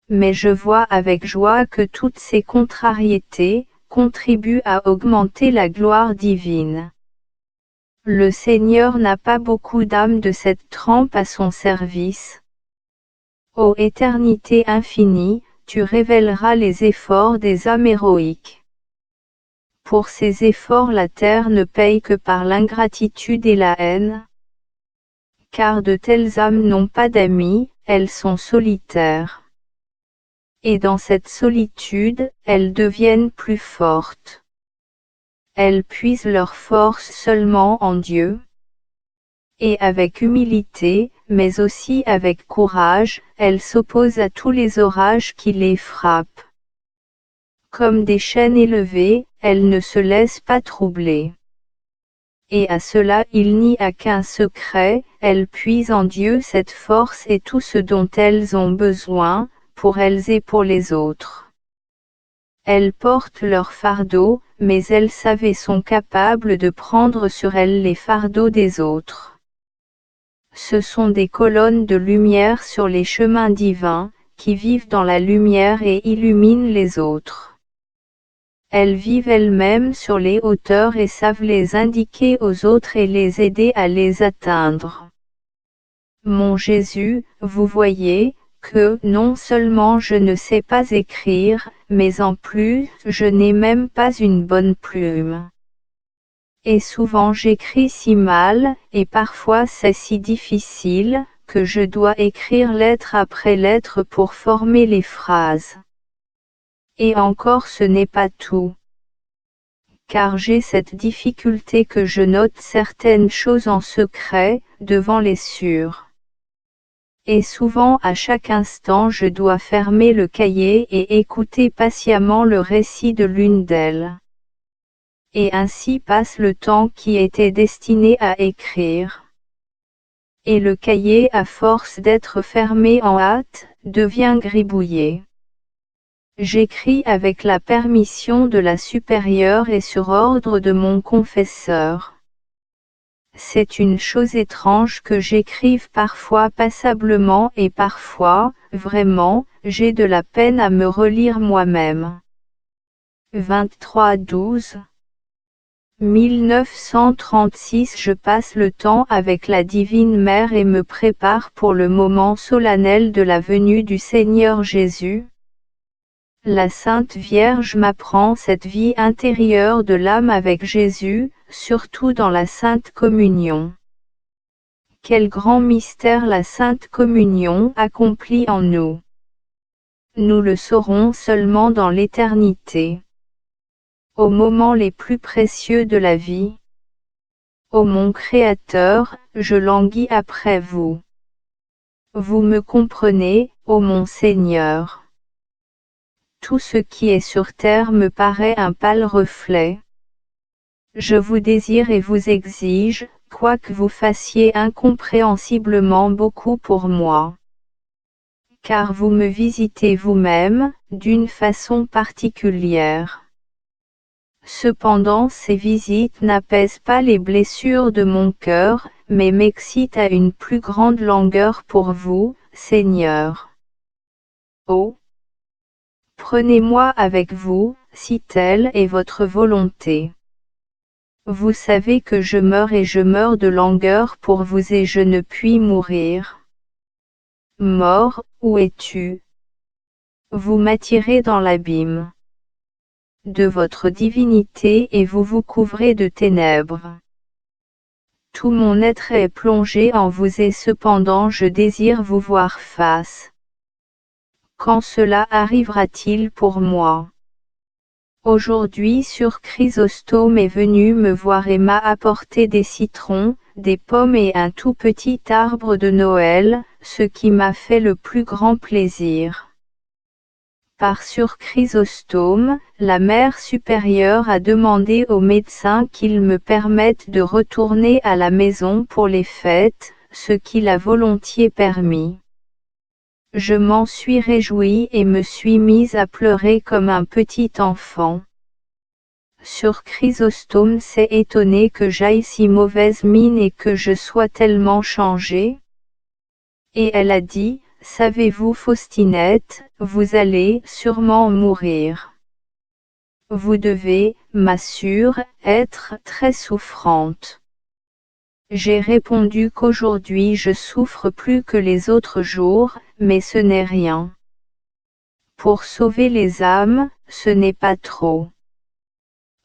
[SPEAKER 1] Mais je vois avec joie que toutes ces contrariétés contribuent à augmenter la gloire divine. Le Seigneur n'a pas beaucoup d'âmes de cette trempe à son service. Ô éternité infinie, tu révéleras les efforts des âmes héroïques. Pour ces efforts la terre ne paye que par l'ingratitude et la haine. Car de telles âmes n'ont pas d'amis, elles sont solitaires. Et dans cette solitude, elles deviennent plus fortes. Elles puisent leur force seulement en Dieu. Et avec humilité, mais aussi avec courage, elles s'opposent à tous les orages qui les frappent. Comme des chênes élevés, elles ne se laissent pas troubler. Et à cela il n'y a qu'un secret, elles puisent en Dieu cette force et tout ce dont elles ont besoin, pour elles et pour les autres. Elles portent leur fardeau, mais elles savent et sont capables de prendre sur elles les fardeaux des autres. Ce sont des colonnes de lumière sur les chemins divins, qui vivent dans la lumière et illuminent les autres. Elles vivent elles-mêmes sur les hauteurs et savent les indiquer aux autres et les aider à les atteindre. Mon Jésus, vous voyez, que non seulement je ne sais pas écrire, mais en plus, je n'ai même pas une bonne plume. Et souvent j'écris si mal, et parfois c'est si difficile, que je dois écrire lettre après lettre pour former les phrases. Et encore ce n'est pas tout. Car j'ai cette difficulté que je note certaines choses en secret, devant les sûrs. Et souvent à chaque instant je dois fermer le cahier et écouter patiemment le récit de l'une d'elles. Et ainsi passe le temps qui était destiné à écrire. Et le cahier à force d'être fermé en hâte, devient gribouillé. J'écris avec la permission de la supérieure et sur ordre de mon confesseur. C'est une chose étrange que j'écrive parfois passablement et parfois, vraiment, j'ai de la peine à me relire moi-même. 23-12 1936 Je passe le temps avec la Divine Mère et me prépare pour le moment solennel de la venue du Seigneur Jésus. La Sainte Vierge m'apprend cette vie intérieure de l'âme avec Jésus, surtout dans la Sainte Communion. Quel grand mystère la Sainte Communion accomplit en nous. Nous le saurons seulement dans l'éternité. Aux moments les plus précieux de la vie. Ô mon Créateur, je languis après vous. Vous me comprenez, ô mon Seigneur. Tout ce qui est sur terre me paraît un pâle reflet. Je vous désire et vous exige, quoique vous fassiez incompréhensiblement beaucoup pour moi. car vous me visitez vous-même, d'une façon particulière. Cependant ces visites n'apaisent pas les blessures de mon cœur, mais m'excitent à une plus grande langueur pour vous, Seigneur. Oh! Prenez-moi avec vous, si telle est votre volonté. Vous savez que je meurs et je meurs de langueur pour vous et je ne puis mourir. Mort, où es-tu? Vous m'attirez dans l'abîme de votre divinité et vous vous couvrez de ténèbres. Tout mon être est plongé en vous et cependant je désire vous voir face. Quand cela arrivera-t-il pour moi? Aujourd'hui Chrysostome est venu me voir et m'a apporté des citrons, des pommes et un tout petit arbre de Noël, ce qui m'a fait le plus grand plaisir. Par Chrysostome, la mère supérieure a demandé au médecin qu'il me permette de retourner à la maison pour les fêtes, ce qu'il a volontiers permis. Je m'en suis réjouie et me suis mise à pleurer comme un petit enfant. Chrysostome s'est étonné que j'aille si mauvaise mine et que je sois tellement changée. Et elle a dit: savez-vous Faustinette, vous allez sûrement mourir. Vous devez, m'assure, être très souffrante. J'ai répondu qu'aujourd'hui je souffre plus que les autres jours, mais ce n'est rien. Pour sauver les âmes, ce n'est pas trop.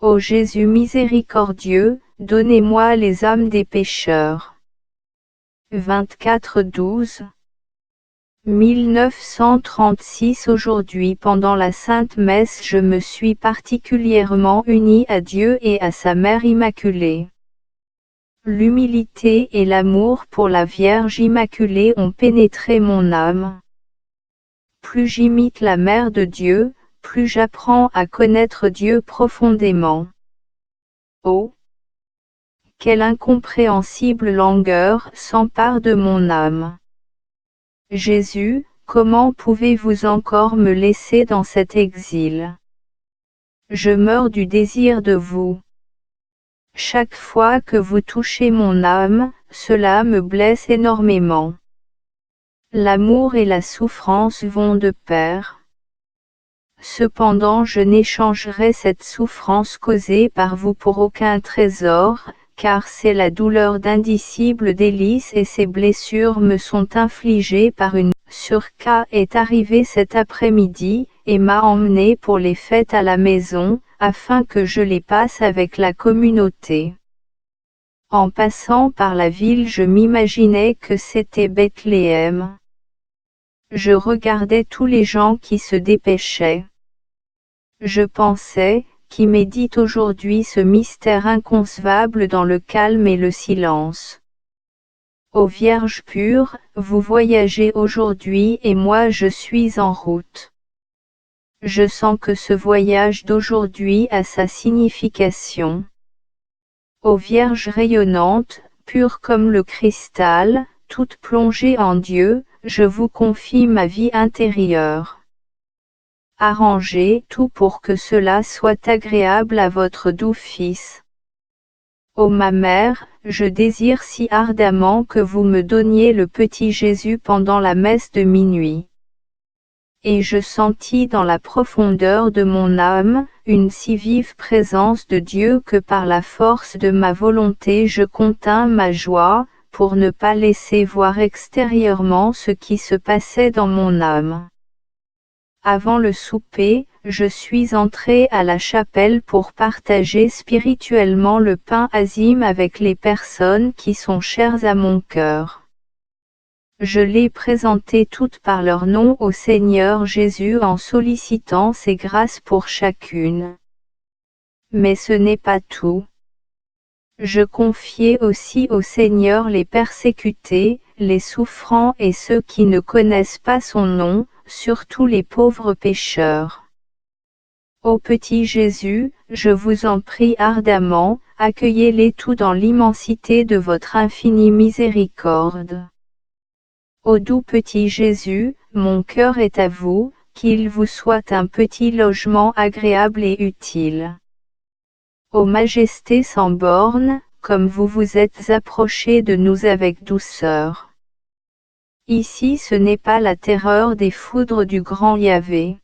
[SPEAKER 1] Ô Jésus miséricordieux, donnez-moi les âmes des pécheurs. 24-12 1936 Aujourd'hui pendant la Sainte Messe je me suis particulièrement unie à Dieu et à sa Mère Immaculée. L'humilité et l'amour pour la Vierge Immaculée ont pénétré mon âme. Plus j'imite la Mère de Dieu, plus j'apprends à connaître Dieu profondément. Oh! Quelle incompréhensible langueur s'empare de mon âme. Jésus, comment pouvez-vous encore me laisser dans cet exil? Je meurs du désir de vous. Chaque fois que vous touchez mon âme, cela me blesse énormément. L'amour et la souffrance vont de pair. Cependant je n'échangerai cette souffrance causée par vous pour aucun trésor, car c'est la douleur d'indicibles délices et ces blessures me sont infligées par une. K est arrivé cet après-midi, et m'a emmené pour les fêtes à la maison, afin que je les passe avec la communauté. En passant par la ville je m'imaginais que c'était Bethléem. Je regardais tous les gens qui se dépêchaient. Je pensais, qui médite aujourd'hui ce mystère inconcevable dans le calme et le silence. Ô Vierge pure, vous voyagez aujourd'hui et moi je suis en route. Je sens que ce voyage d'aujourd'hui a sa signification. Ô Vierge rayonnante, pure comme le cristal, toute plongée en Dieu, je vous confie ma vie intérieure. Arrangez tout pour que cela soit agréable à votre doux Fils. Ô ma mère, je désire si ardemment que vous me donniez le petit Jésus pendant la messe de minuit. Et je sentis dans la profondeur de mon âme, une si vive présence de Dieu que par la force de ma volonté je contins ma joie, pour ne pas laisser voir extérieurement ce qui se passait dans mon âme. Avant le souper, je suis entrée à la chapelle pour partager spirituellement le pain azime avec les personnes qui sont chères à mon cœur. Je les présentais toutes par leur nom au Seigneur Jésus en sollicitant ses grâces pour chacune. Mais ce n'est pas tout. Je confiais aussi au Seigneur les persécutés, les souffrants et ceux qui ne connaissent pas son nom, surtout les pauvres pécheurs. Ô petit Jésus, je vous en prie ardemment, accueillez-les tous dans l'immensité de votre infinie miséricorde. Ô doux petit Jésus, mon cœur est à vous, qu'il vous soit un petit logement agréable et utile. Ô Majesté sans bornes, comme vous vous êtes approchés de nous avec douceur. Ici ce n'est pas la terreur des foudres du grand Yahvé.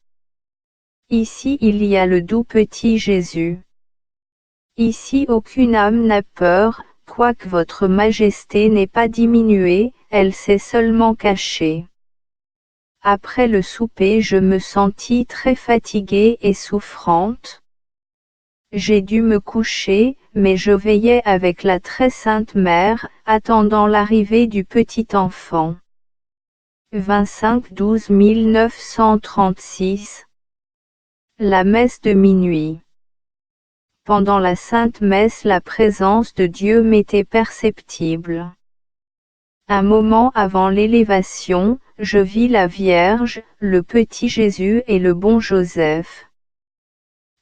[SPEAKER 1] Ici il y a le doux petit Jésus. Ici aucune âme n'a peur, quoique votre majesté n'ait pas diminué, elle s'est seulement cachée. Après le souper je me sentis très fatiguée et souffrante. J'ai dû me coucher, mais je veillais avec la très sainte mère, attendant l'arrivée du petit enfant. 25-12 1936. La messe de minuit. Pendant la sainte messe la présence de Dieu m'était perceptible. Un moment avant l'élévation, je vis la Vierge, le petit Jésus et le bon Joseph.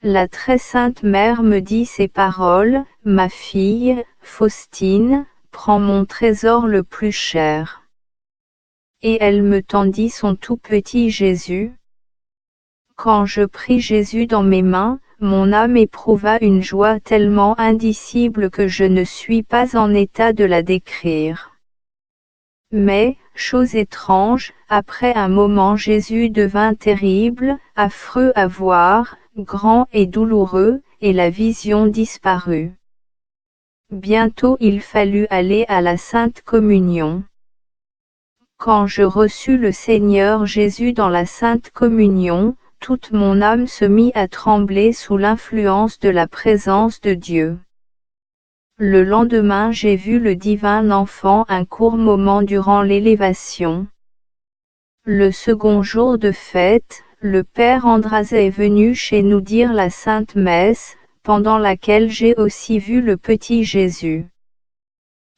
[SPEAKER 1] La très sainte mère me dit ces paroles, « Ma fille, Faustine, prends mon trésor le plus cher. » Et elle me tendit son tout petit Jésus. Quand je pris Jésus dans mes mains, mon âme éprouva une joie tellement indicible que je ne suis pas en état de la décrire. Mais, chose étrange, après un moment Jésus devint terrible, affreux à voir, grand et douloureux, et la vision disparut. Bientôt il fallut aller à la Sainte Communion. Quand je reçus le Seigneur Jésus dans la Sainte Communion, toute mon âme se mit à trembler sous l'influence de la présence de Dieu. Le lendemain j'ai vu le divin enfant un court moment durant l'élévation. Le second jour de fête, le Père András est venu chez nous dire la Sainte Messe, pendant laquelle j'ai aussi vu le petit Jésus.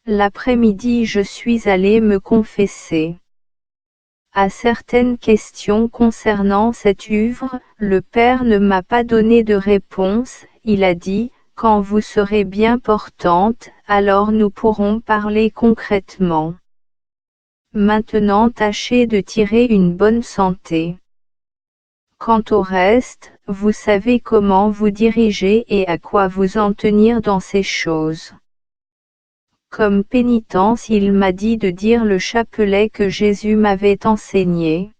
[SPEAKER 1] L'après-midi je suis allé me confesser. À certaines questions concernant cette œuvre, le Père ne m'a pas donné de réponse, il a dit, « Quand vous serez bien portante, alors nous pourrons parler concrètement. Maintenant tâchez de tirer une bonne santé. Quant au reste, vous savez comment vous diriger et à quoi vous en tenir dans ces choses. » Comme pénitence il m'a dit de dire le chapelet que Jésus m'avait enseigné.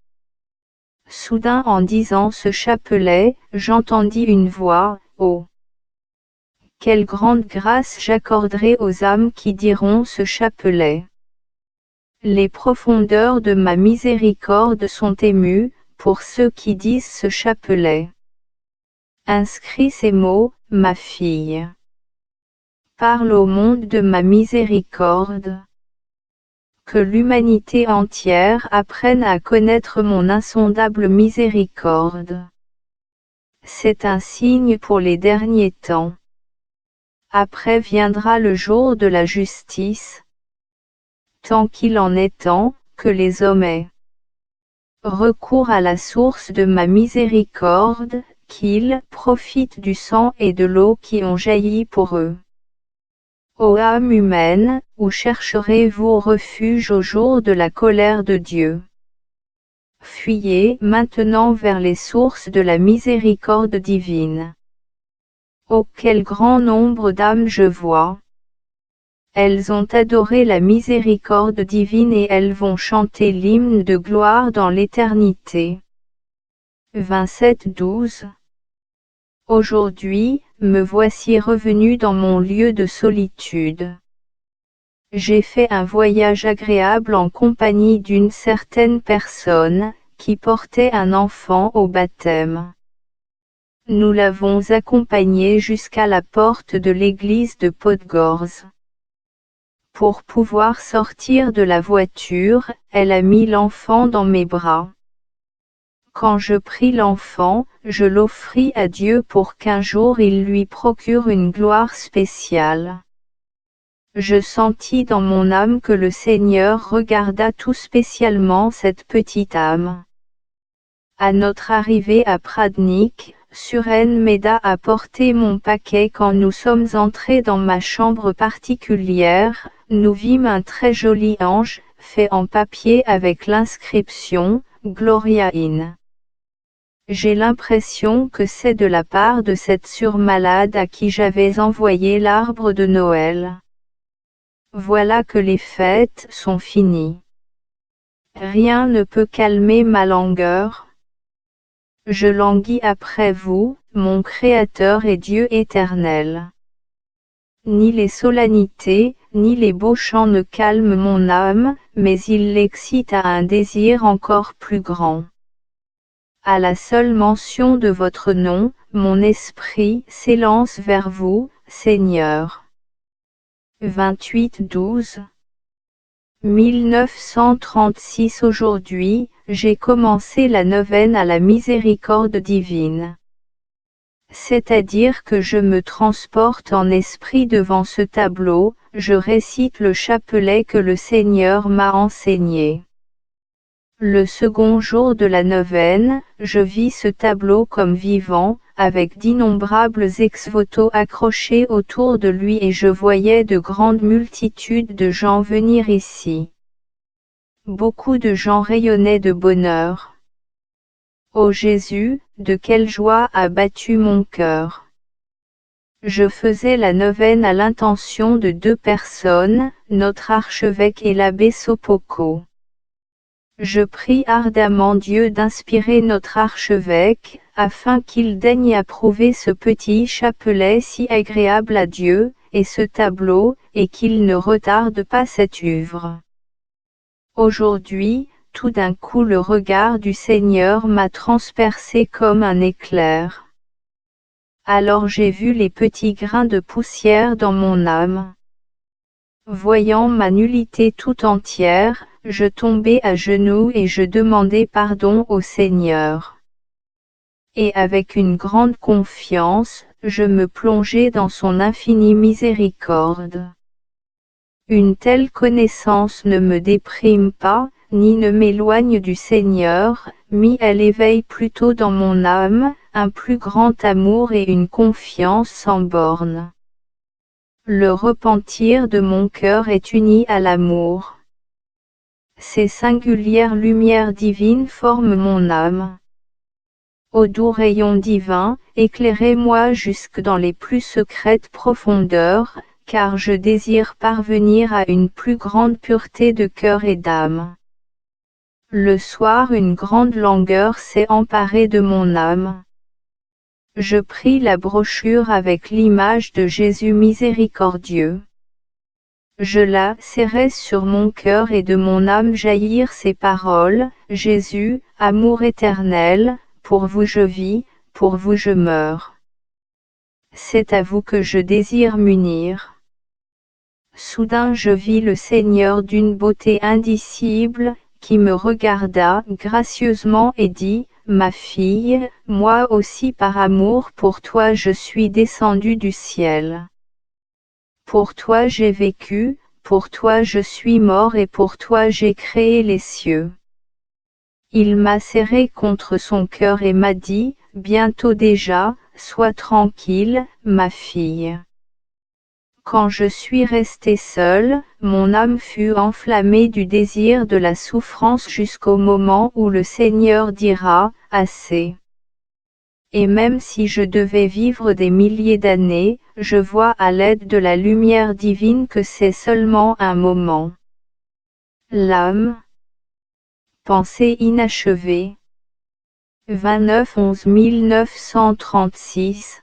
[SPEAKER 1] Soudain en disant ce chapelet, j'entendis une voix, « Oh ! Quelle grande grâce j'accorderai aux âmes qui diront ce chapelet. Les profondeurs de ma miséricorde sont émues, pour ceux qui disent ce chapelet. » Inscris ces mots, ma fille. Parle au monde de ma miséricorde. Que l'humanité entière apprenne à connaître mon insondable miséricorde. C'est un signe pour les derniers temps. Après viendra le jour de la justice. Tant qu'il en est temps, que les hommes aient recours à la source de ma miséricorde, qu'ils profitent du sang et de l'eau qui ont jailli pour eux. Ô âme humaine, où chercherez-vous refuge au jour de la colère de Dieu? Fuyez maintenant vers les sources de la miséricorde divine. Oh quel grand nombre d'âmes je vois! Elles ont adoré la miséricorde divine et elles vont chanter l'hymne de gloire dans l'éternité. 27-12. Aujourd'hui, me voici revenu dans mon lieu de solitude. J'ai fait un voyage agréable en compagnie d'une certaine personne, qui portait un enfant au baptême. Nous l'avons accompagné jusqu'à la porte de l'église de Podgorze. Pour pouvoir sortir de la voiture, elle a mis l'enfant dans mes bras. Quand je pris l'enfant, je l'offris à Dieu pour qu'un jour il lui procure une gloire spéciale. Je sentis dans mon âme que le Seigneur regarda tout spécialement cette petite âme. À notre arrivée à Pradnik, Suren m'aida à porter mon paquet. Quand nous sommes entrés dans ma chambre particulière, nous vîmes un très joli ange, fait en papier avec l'inscription, Gloria in. J'ai l'impression que c'est de la part de cette surmalade à qui j'avais envoyé l'arbre de Noël. Voilà que les fêtes sont finies. Rien ne peut calmer ma langueur. Je languis après vous, mon Créateur et Dieu éternel. Ni les solennités, ni les beaux chants ne calment mon âme, mais ils l'excitent à un désir encore plus grand. À la seule mention de votre nom, mon esprit s'élance vers vous, Seigneur. 28-12 1936 Aujourd'hui, j'ai commencé la neuvaine à la miséricorde divine. C'est-à-dire que je me transporte en esprit devant ce tableau, je récite le chapelet que le Seigneur m'a enseigné. Le second jour de la neuvaine, je vis ce tableau comme vivant, avec d'innombrables ex-voto accrochés autour de lui et je voyais de grandes multitudes de gens venir ici. Beaucoup de gens rayonnaient de bonheur. Ô Jésus, de quelle joie a battu mon cœur! Je faisais la neuvaine à l'intention de deux personnes, notre archevêque et l'abbé Sopoco. Je prie ardemment Dieu d'inspirer notre archevêque, afin qu'il daigne approuver ce petit chapelet si agréable à Dieu, et ce tableau, et qu'il ne retarde pas cette œuvre. Aujourd'hui, tout d'un coup le regard du Seigneur m'a transpercé comme un éclair. Alors j'ai vu les petits grains de poussière dans mon âme. Voyant ma nullité tout entière, je tombai à genoux et je demandai pardon au Seigneur. Et avec une grande confiance, je me plongeai dans son infinie miséricorde. Une telle connaissance ne me déprime pas, ni ne m'éloigne du Seigneur, mais elle éveille plutôt dans mon âme, un plus grand amour et une confiance sans bornes. Le repentir de mon cœur est uni à l'amour. Ces singulières lumières divines forment mon âme. Ô doux rayon divin, éclairez-moi jusque dans les plus secrètes profondeurs, car je désire parvenir à une plus grande pureté de cœur et d'âme. Le soir une grande langueur s'est emparée de mon âme. Je pris la brochure avec l'image de Jésus miséricordieux. Je la serrai sur mon cœur et de mon âme jaillirent ces paroles, Jésus, amour éternel, pour vous je vis, pour vous je meurs. C'est à vous que je désire m'unir. Soudain je vis le Seigneur d'une beauté indicible, qui me regarda gracieusement et dit, ma fille, moi aussi par amour pour toi je suis descendu du ciel. Pour toi j'ai vécu, pour toi je suis mort et pour toi j'ai créé les cieux. Il m'a serré contre son cœur et m'a dit, bientôt déjà, sois tranquille, ma fille. Quand je suis restée seule, mon âme fut enflammée du désir de la souffrance jusqu'au moment où le Seigneur dira, assez. Et même si je devais vivre des milliers d'années, je vois à l'aide de la lumière divine que c'est seulement un moment. L'âme. Pensée inachevée. 29-11 1936.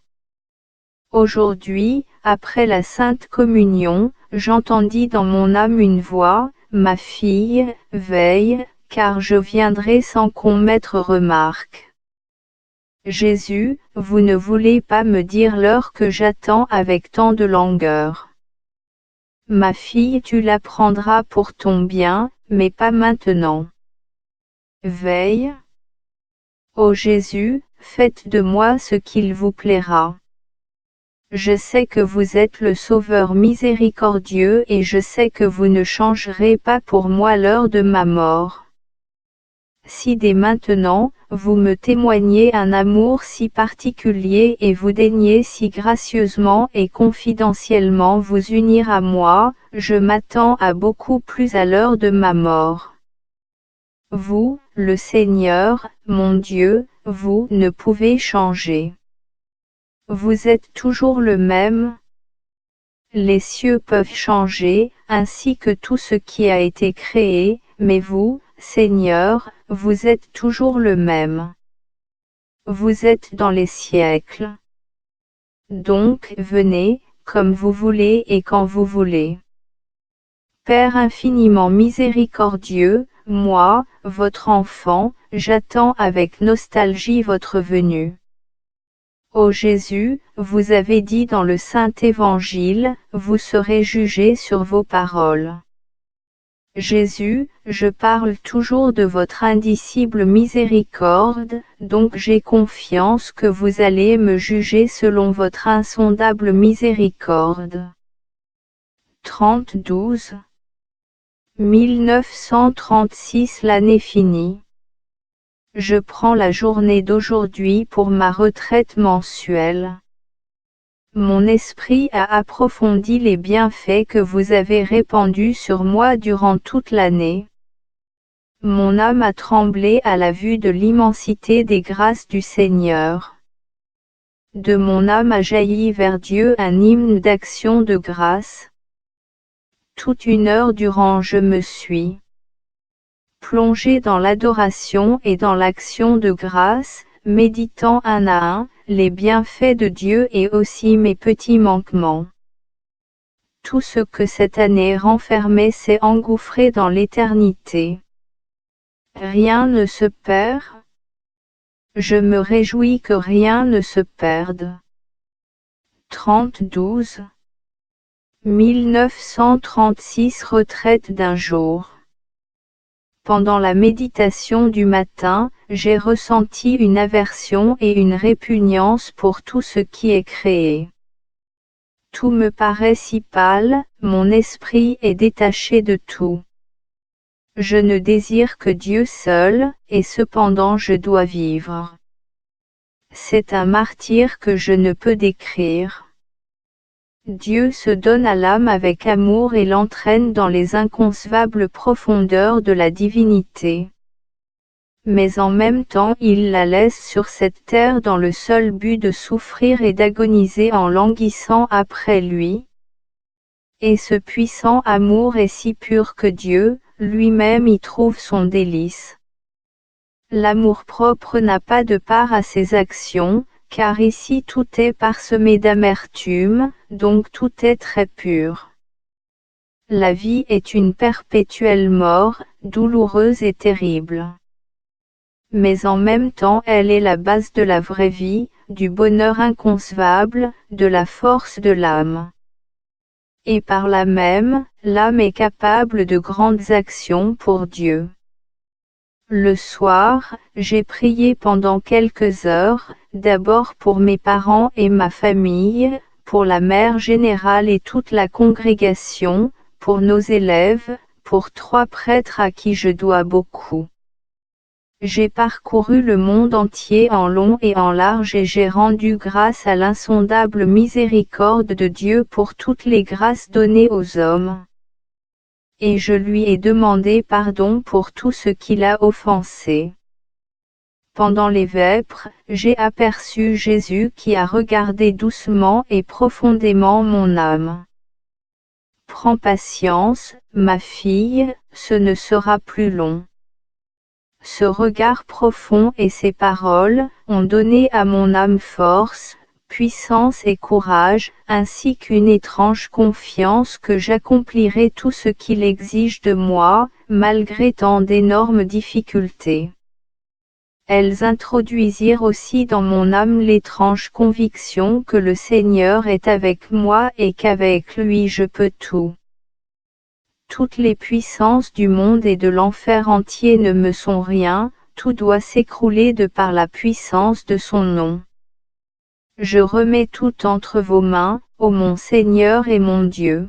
[SPEAKER 1] Aujourd'hui, après la Sainte Communion, j'entendis dans mon âme une voix, ma fille, veille, car je viendrai sans qu'on m'ette remarque. Jésus, vous ne voulez pas me dire l'heure que j'attends avec tant de langueur. Ma fille, tu l'apprendras pour ton bien, mais pas maintenant. Veille. Ô Jésus, faites de moi ce qu'il vous plaira. Je sais que vous êtes le Sauveur miséricordieux et je sais que vous ne changerez pas pour moi l'heure de ma mort. Si dès maintenant, vous me témoignez un amour si particulier et vous daignez si gracieusement et confidentiellement vous unir à moi, je m'attends à beaucoup plus à l'heure de ma mort. Vous, le Seigneur, mon Dieu, vous ne pouvez changer. Vous êtes toujours le même. Les cieux peuvent changer, ainsi que tout ce qui a été créé, mais vous, Seigneur, vous êtes toujours le même. Vous êtes dans les siècles. Donc venez, comme vous voulez et quand vous voulez. Père infiniment miséricordieux, moi, votre enfant, j'attends avec nostalgie votre venue. Ô Jésus, vous avez dit dans le Saint Évangile, vous serez jugé sur vos paroles. Jésus, je parle toujours de votre indicible miséricorde, donc j'ai confiance que vous allez me juger selon votre insondable miséricorde. 30-12 1936 L'année finie. Je prends la journée d'aujourd'hui pour ma retraite mensuelle. Mon esprit a approfondi les bienfaits que vous avez répandus sur moi durant toute l'année. Mon âme a tremblé à la vue de l'immensité des grâces du Seigneur. De mon âme a jailli vers Dieu un hymne d'action de grâce. Toute une heure durant je me suis plongé dans l'adoration et dans l'action de grâce, méditant un à un, les bienfaits de Dieu et aussi mes petits manquements. Tout ce que cette année renfermait s'est engouffré dans l'éternité. Rien ne se perd. Je me réjouis que rien ne se perde. 30-12 1936 Retraite d'un jour. Pendant la méditation du matin, j'ai ressenti une aversion et une répugnance pour tout ce qui est créé. Tout me paraît si pâle, mon esprit est détaché de tout. Je ne désire que Dieu seul, et cependant je dois vivre. C'est un martyre que je ne peux décrire. Dieu se donne à l'âme avec amour et l'entraîne dans les inconcevables profondeurs de la divinité. Mais en même temps il la laisse sur cette terre dans le seul but de souffrir et d'agoniser en languissant après lui. Et ce puissant amour est si pur que Dieu, lui-même y trouve son délice. L'amour-propre n'a pas de part à ses actions, car ici tout est parsemé d'amertume, donc tout est très pur. La vie est une perpétuelle mort, douloureuse et terrible. Mais en même temps elle est la base de la vraie vie, du bonheur inconcevable, de la force de l'âme. Et par là même, l'âme est capable de grandes actions pour Dieu. Le soir, j'ai prié pendant quelques heures, d'abord pour mes parents et ma famille, pour la mère générale et toute la congrégation, pour nos élèves, pour 3 prêtres à qui je dois beaucoup. J'ai parcouru le monde entier en long et en large et j'ai rendu grâce à l'insondable miséricorde de Dieu pour toutes les grâces données aux hommes. Et je lui ai demandé pardon pour tout ce qui l'a offensé. Pendant les vêpres, j'ai aperçu Jésus qui a regardé doucement et profondément mon âme. Prends patience, ma fille, ce ne sera plus long. Ce regard profond et ces paroles ont donné à mon âme force, puissance et courage, ainsi qu'une étrange confiance que j'accomplirai tout ce qu'il exige de moi, malgré tant d'énormes difficultés. Elles introduisirent aussi dans mon âme l'étrange conviction que le Seigneur est avec moi et qu'avec lui je peux tout. Toutes les puissances du monde et de l'enfer entier ne me sont rien, tout doit s'écrouler de par la puissance de son nom. Je remets tout entre vos mains, ô mon Seigneur et mon Dieu.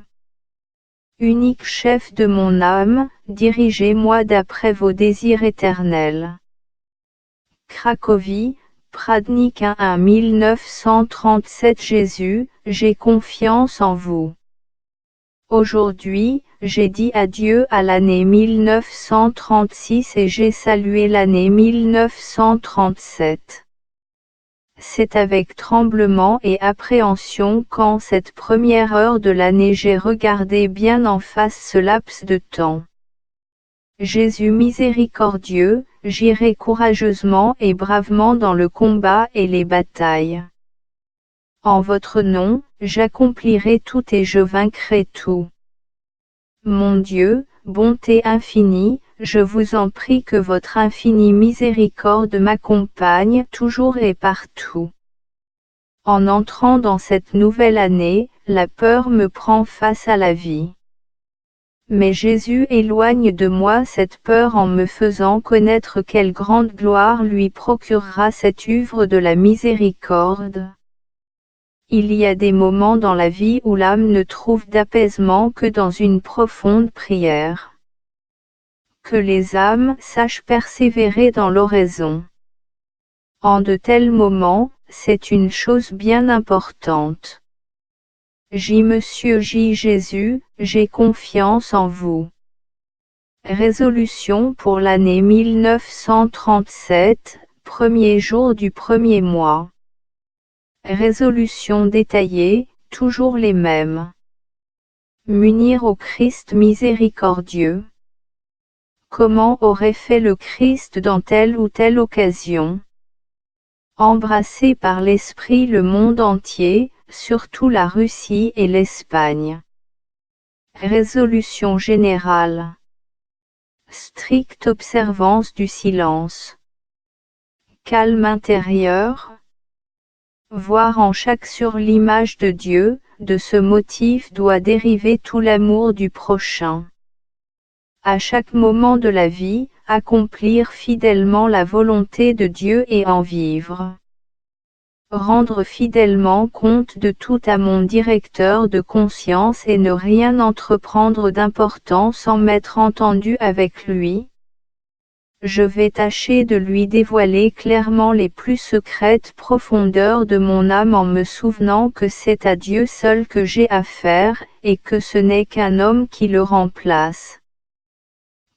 [SPEAKER 1] Unique chef de mon âme, dirigez-moi d'après vos désirs éternels. Cracovie, Pradnik 1 1937 Jésus, j'ai confiance en vous. Aujourd'hui, j'ai dit adieu à l'année 1936 et j'ai salué l'année 1937. C'est avec tremblement et appréhension qu'en cette première heure de l'année j'ai regardé bien en face ce laps de temps. Jésus miséricordieux, j'irai courageusement et bravement dans le combat et les batailles. En votre nom, j'accomplirai tout et je vaincrai tout. Mon Dieu, bonté infinie, je vous en prie que votre infinie miséricorde m'accompagne toujours et partout. En entrant dans cette nouvelle année, la peur me prend face à la vie. Mais Jésus éloigne de moi cette peur en me faisant connaître quelle grande gloire lui procurera cette œuvre de la miséricorde. Il y a des moments dans la vie où l'âme ne trouve d'apaisement que dans une profonde prière. Que les âmes sachent persévérer dans l'oraison. En de tels moments, c'est une chose bien importante. Monsieur Jésus, j'ai confiance en vous. Résolution pour l'année 1937, premier jour du premier mois. Résolution détaillée, toujours les mêmes. M'unir au Christ miséricordieux. Comment aurait fait le Christ dans telle ou telle occasion? Embrasser par l'Esprit le monde entier, surtout la Russie et l'Espagne. Résolution générale. Stricte observance du silence. Calme intérieur. Voir en chaque sur l'image de Dieu, de ce motif doit dériver tout l'amour du prochain. À chaque moment de la vie, accomplir fidèlement la volonté de Dieu et en vivre. Rendre fidèlement compte de tout à mon directeur de conscience et ne rien entreprendre d'important sans m'être entendu avec lui. Je vais tâcher de lui dévoiler clairement les plus secrètes profondeurs de mon âme en me souvenant que c'est à Dieu seul que j'ai affaire, et que ce n'est qu'un homme qui le remplace.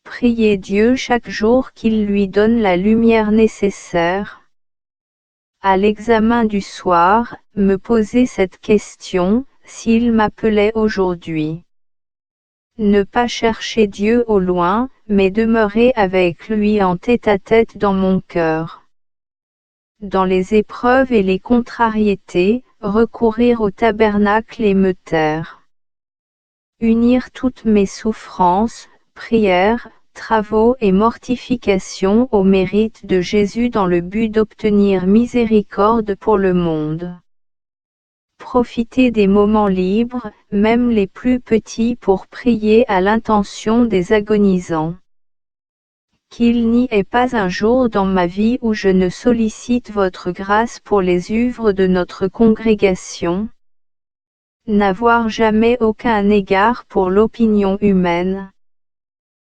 [SPEAKER 1] Priez Dieu chaque jour qu'il lui donne la lumière nécessaire. À l'examen du soir, me poser cette question, s'il m'appelait aujourd'hui. Ne pas chercher Dieu au loin, mais demeurer avec lui en tête-à-tête dans mon cœur. Dans les épreuves et les contrariétés, recourir au tabernacle et me taire. Unir toutes mes souffrances, prières, travaux et mortifications au mérite de Jésus dans le but d'obtenir miséricorde pour le monde. Profiter des moments libres, même les plus petits pour prier à l'intention des agonisants. Qu'il n'y ait pas un jour dans ma vie où je ne sollicite votre grâce pour les œuvres de notre congrégation. N'avoir jamais aucun égard pour l'opinion humaine.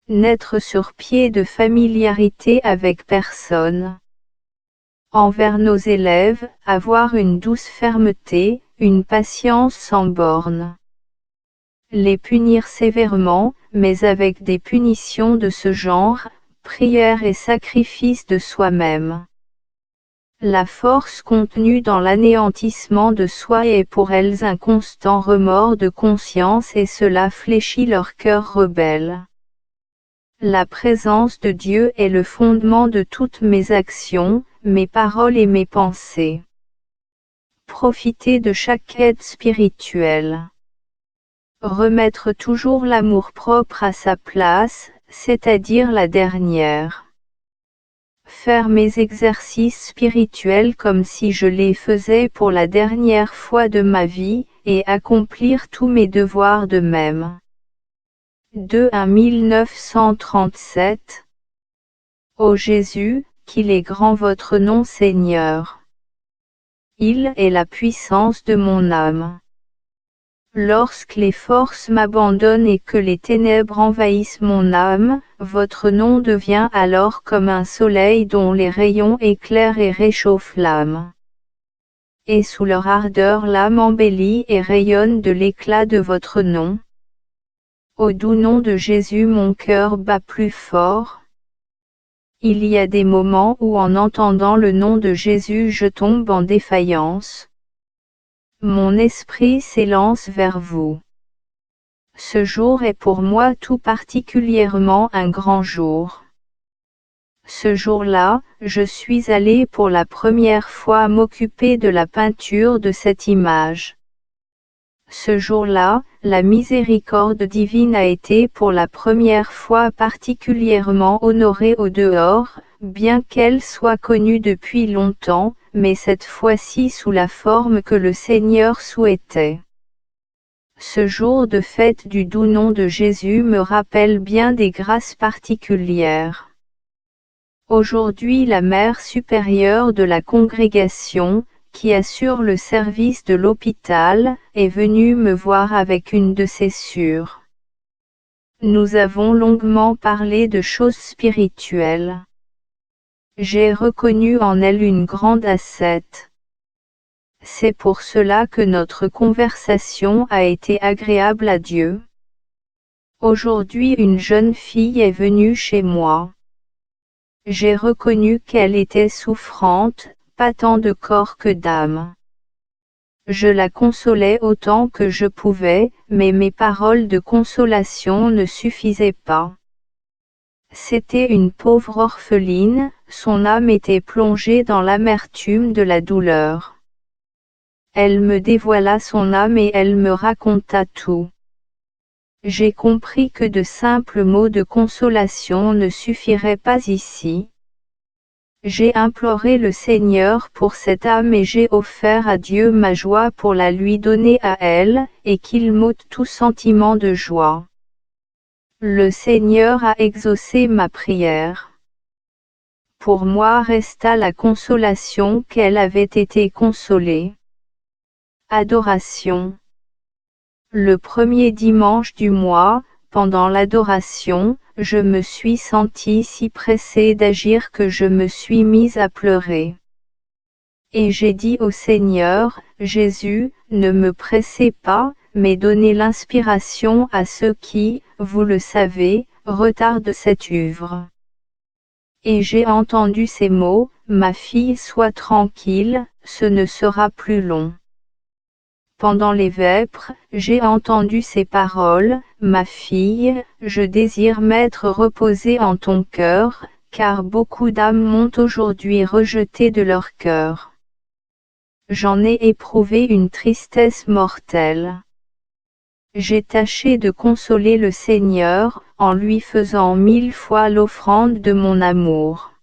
[SPEAKER 1] N'être sur pied de familiarité avec personne. Envers nos élèves, avoir une douce fermeté, une patience sans borne. Les punir sévèrement, mais avec des punitions de ce genre, prière et sacrifice de soi-même. La force contenue dans l'anéantissement de soi est pour elles un constant remords de conscience et cela fléchit leur cœur rebelle. La présence de Dieu est le fondement de toutes mes actions, mes paroles et mes pensées. Profiter de chaque aide spirituelle. Remettre toujours l'amour-propre à sa place, c'est-à-dire la dernière. Faire mes exercices spirituels comme si je les faisais pour la dernière fois de ma vie, et accomplir tous mes devoirs de même. 1937. Ô Jésus, qu'il est grand votre nom Seigneur. Il est la puissance de mon âme. Lorsque les forces m'abandonnent et que les ténèbres envahissent mon âme, votre nom devient alors comme un soleil dont les rayons éclairent et réchauffent l'âme. Et sous leur ardeur l'âme embellit et rayonne de l'éclat de votre nom. Au doux nom de Jésus, mon cœur bat plus fort. Il y a des moments où en entendant le nom de Jésus je tombe en défaillance. Mon esprit s'élance vers vous. Ce jour est pour moi tout particulièrement un grand jour. Ce jour-là, je suis allé pour la première fois m'occuper de la peinture de cette image. Ce jour-là, la miséricorde divine a été pour la première fois particulièrement honorée au dehors, bien qu'elle soit connue depuis longtemps, mais cette fois-ci sous la forme que le Seigneur souhaitait. Ce jour de fête du doux nom de Jésus me rappelle bien des grâces particulières. Aujourd'hui, la mère supérieure de la congrégation, qui assure le service de l'hôpital, est venue me voir avec une de ses sœurs. Nous avons longuement parlé de choses spirituelles. J'ai reconnu en elle une grande ascète. C'est pour cela que notre conversation a été agréable à Dieu. Aujourd'hui, une jeune fille est venue chez moi. J'ai reconnu qu'elle était souffrante, pas tant de corps que d'âme. Je la consolais autant que je pouvais, mais mes paroles de consolation ne suffisaient pas. C'était une pauvre orpheline, son âme était plongée dans l'amertume de la douleur. Elle me dévoila son âme et elle me raconta tout. J'ai compris que de simples mots de consolation ne suffiraient pas ici. J'ai imploré le Seigneur pour cette âme et j'ai offert à Dieu ma joie pour la lui donner à elle, et qu'il m'ôte tout sentiment de joie. Le Seigneur a exaucé ma prière. Pour moi resta la consolation qu'elle avait été consolée. Adoration. Le premier dimanche du mois, pendant l'adoration, je me suis sentie si pressée d'agir que je me suis mise à pleurer. Et j'ai dit au Seigneur, Jésus, ne me pressez pas, mais donnez l'inspiration à ceux qui, vous le savez, retardent cette œuvre. Et j'ai entendu ces mots, ma fille, sois tranquille, ce ne sera plus long. Pendant les vêpres, j'ai entendu ces paroles, ma fille, je désire m'être reposée en ton cœur, car beaucoup d'âmes m'ont aujourd'hui rejeté de leur cœur. J'en ai éprouvé une tristesse mortelle. J'ai tâché de consoler le Seigneur, en lui faisant 1000 fois l'offrande de mon amour.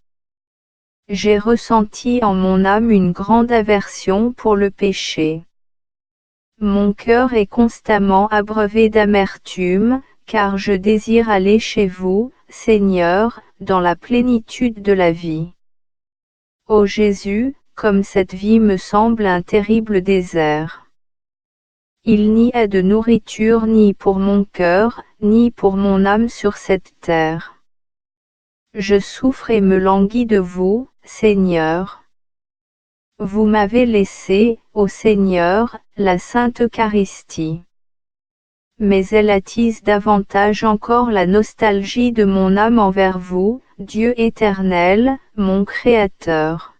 [SPEAKER 1] J'ai ressenti en mon âme une grande aversion pour le péché. Mon cœur est constamment abreuvé d'amertume, car je désire aller chez vous, Seigneur, dans la plénitude de la vie. Ô Jésus, comme cette vie me semble un terrible désert. Il n'y a de nourriture ni pour mon cœur, ni pour mon âme sur cette terre. Je souffre et me languis de vous, Seigneur. Vous m'avez laissé, ô Seigneur, la Sainte Eucharistie. Mais elle attise davantage encore la nostalgie de mon âme envers vous, Dieu éternel, mon Créateur.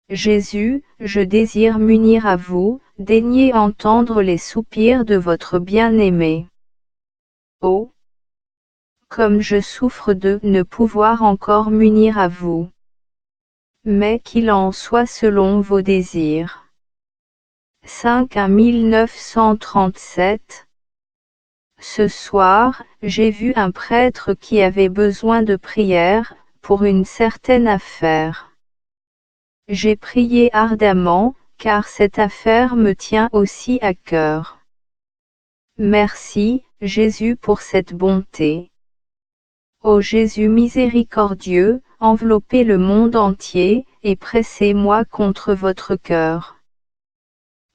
[SPEAKER 1] Jésus, je désire m'unir à vous, daignez entendre les soupirs de votre bien-aimé. Oh! Comme je souffre de ne pouvoir encore m'unir à vous. Mais qu'il en soit selon vos désirs. 5-1937. Ce soir, j'ai vu un prêtre qui avait besoin de prière, pour une certaine affaire. J'ai prié ardemment, car cette affaire me tient aussi à cœur. Merci, Jésus, pour cette bonté. Ô Jésus miséricordieux, enveloppez le monde entier, et pressez-moi contre votre cœur.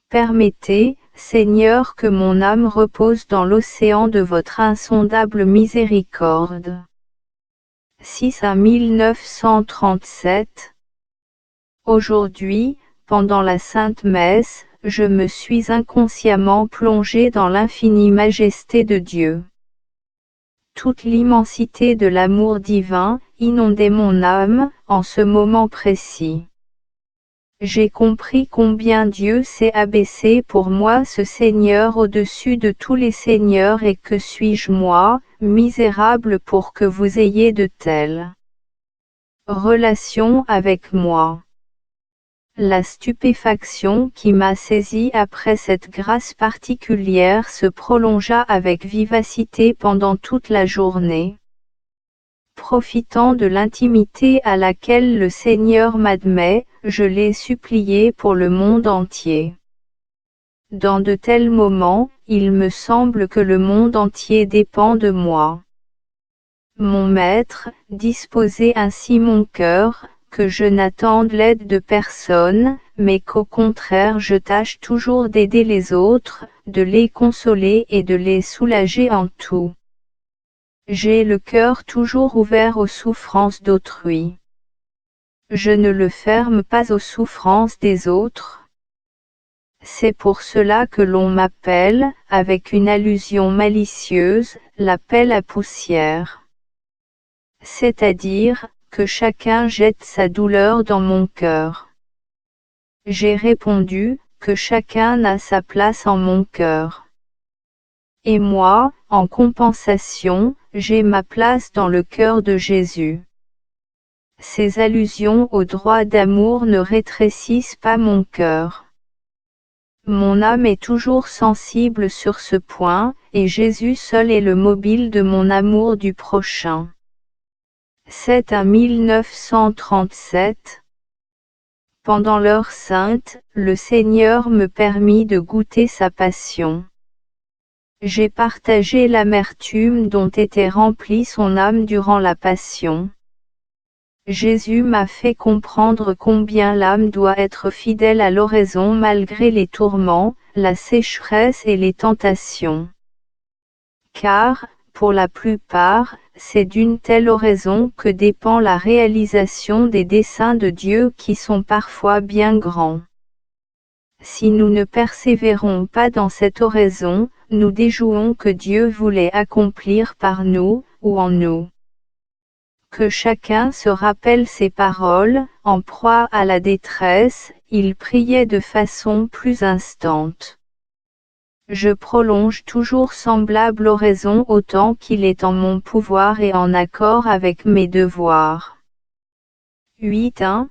[SPEAKER 1] Permettez, Seigneur, que mon âme repose dans l'océan de votre insondable miséricorde. 6-1937. Aujourd'hui, pendant la Sainte Messe, je me suis inconsciemment plongé dans l'infinie majesté de Dieu. toute l'immensité de l'amour divin inondait mon âme, en ce moment précis. J'ai compris combien Dieu s'est abaissé pour moi, ce Seigneur au-dessus de tous les seigneurs, et que suis-je moi, misérable, pour que vous ayez de telles relations avec moi. La stupéfaction qui m'a saisi après cette grâce particulière se prolongea avec vivacité pendant toute la journée. Profitant de l'intimité à laquelle le Seigneur m'admet, je l'ai supplié pour le monde entier. Dans de tels moments, il me semble que le monde entier dépend de moi. Mon Maître, disposez ainsi mon cœur, que je n'attende l'aide de personne, mais qu'au contraire je tâche toujours d'aider les autres, de les consoler et de les soulager en tout. J'ai le cœur toujours ouvert aux souffrances d'autrui. Je ne le ferme pas aux souffrances des autres. C'est pour cela que l'on m'appelle, avec une allusion malicieuse, la pelle à poussière. C'est-à-dire, que chacun jette sa douleur dans mon cœur. J'ai répondu, que chacun a sa place en mon cœur. Et moi, en compensation, j'ai ma place dans le cœur de Jésus. Ces allusions au droit d'amour ne rétrécissent pas mon cœur. Mon âme est toujours sensible sur ce point, et Jésus seul est le mobile de mon amour du prochain. C'est un 1937. Pendant l'heure sainte, le Seigneur me permit de goûter sa passion. J'ai partagé l'amertume dont était remplie son âme durant la passion. Jésus m'a fait comprendre combien l'âme doit être fidèle à l'oraison malgré les tourments, la sécheresse et les tentations. Car, pour la plupart, c'est d'une telle oraison que dépend la réalisation des desseins de Dieu qui sont parfois bien grands. Si nous ne persévérons pas dans cette oraison, nous déjouons que Dieu voulait accomplir par nous, ou en nous. Que chacun se rappelle ces paroles, en proie à la détresse, il priait de façon plus instante. Je prolonge toujours semblable oraison autant qu'il est en mon pouvoir et en accord avec mes devoirs. 8-1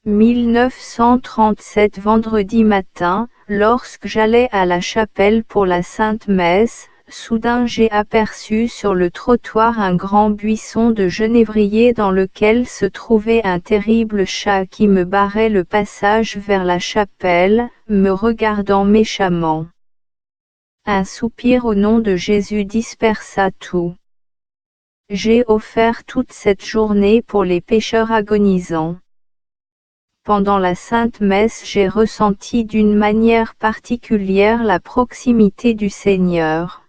[SPEAKER 1] 1937 Vendredi matin, lorsque j'allais à la chapelle pour la Sainte Messe, soudain j'ai aperçu sur le trottoir un grand buisson de genévrier dans lequel se trouvait un terrible chat qui me barrait le passage vers la chapelle, me regardant méchamment. Un soupir au nom de Jésus dispersa tout. J'ai offert toute cette journée pour les pécheurs agonisants. Pendant la Sainte Messe, j'ai ressenti d'une manière particulière la proximité du Seigneur.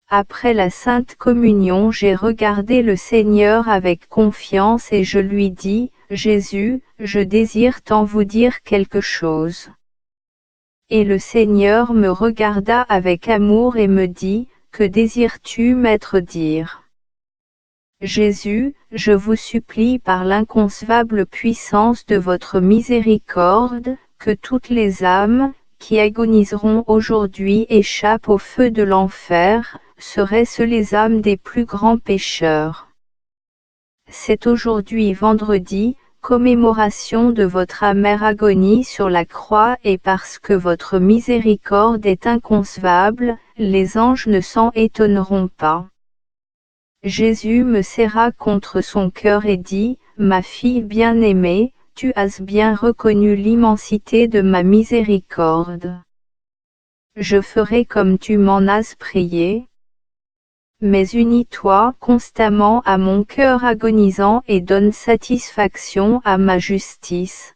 [SPEAKER 1] Après la Sainte Communion, j'ai regardé le Seigneur avec confiance et je lui dis, « Jésus, je désire tant vous dire quelque chose. » Et le Seigneur me regarda avec amour et me dit, « Que désires-tu, Maître, dire ? » Jésus, je vous supplie par l'inconcevable puissance de votre miséricorde, que toutes les âmes, qui agoniseront aujourd'hui échappent au feu de l'enfer, seraient-ce les âmes des plus grands pécheurs. C'est aujourd'hui vendredi, commémoration de votre amère agonie sur la croix, et parce que votre miséricorde est inconcevable, les anges ne s'en étonneront pas. Jésus me serra contre son cœur et dit, « Ma fille bien-aimée, tu as bien reconnu l'immensité de ma miséricorde. Je ferai comme tu m'en as prié. Mais unis-toi constamment à mon cœur agonisant et donne satisfaction à ma justice.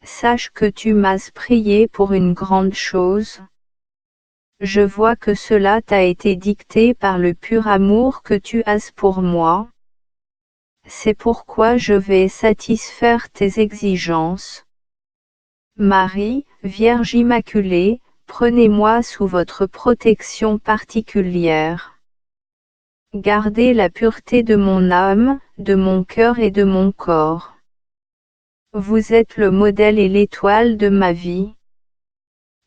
[SPEAKER 1] Sache que tu m'as prié pour une grande chose. Je vois que cela t'a été dicté par le pur amour que tu as pour moi. C'est pourquoi je vais satisfaire tes exigences. Marie, Vierge Immaculée, prenez-moi sous votre protection particulière. Gardez la pureté de mon âme, de mon cœur et de mon corps. Vous êtes le modèle et l'étoile de ma vie.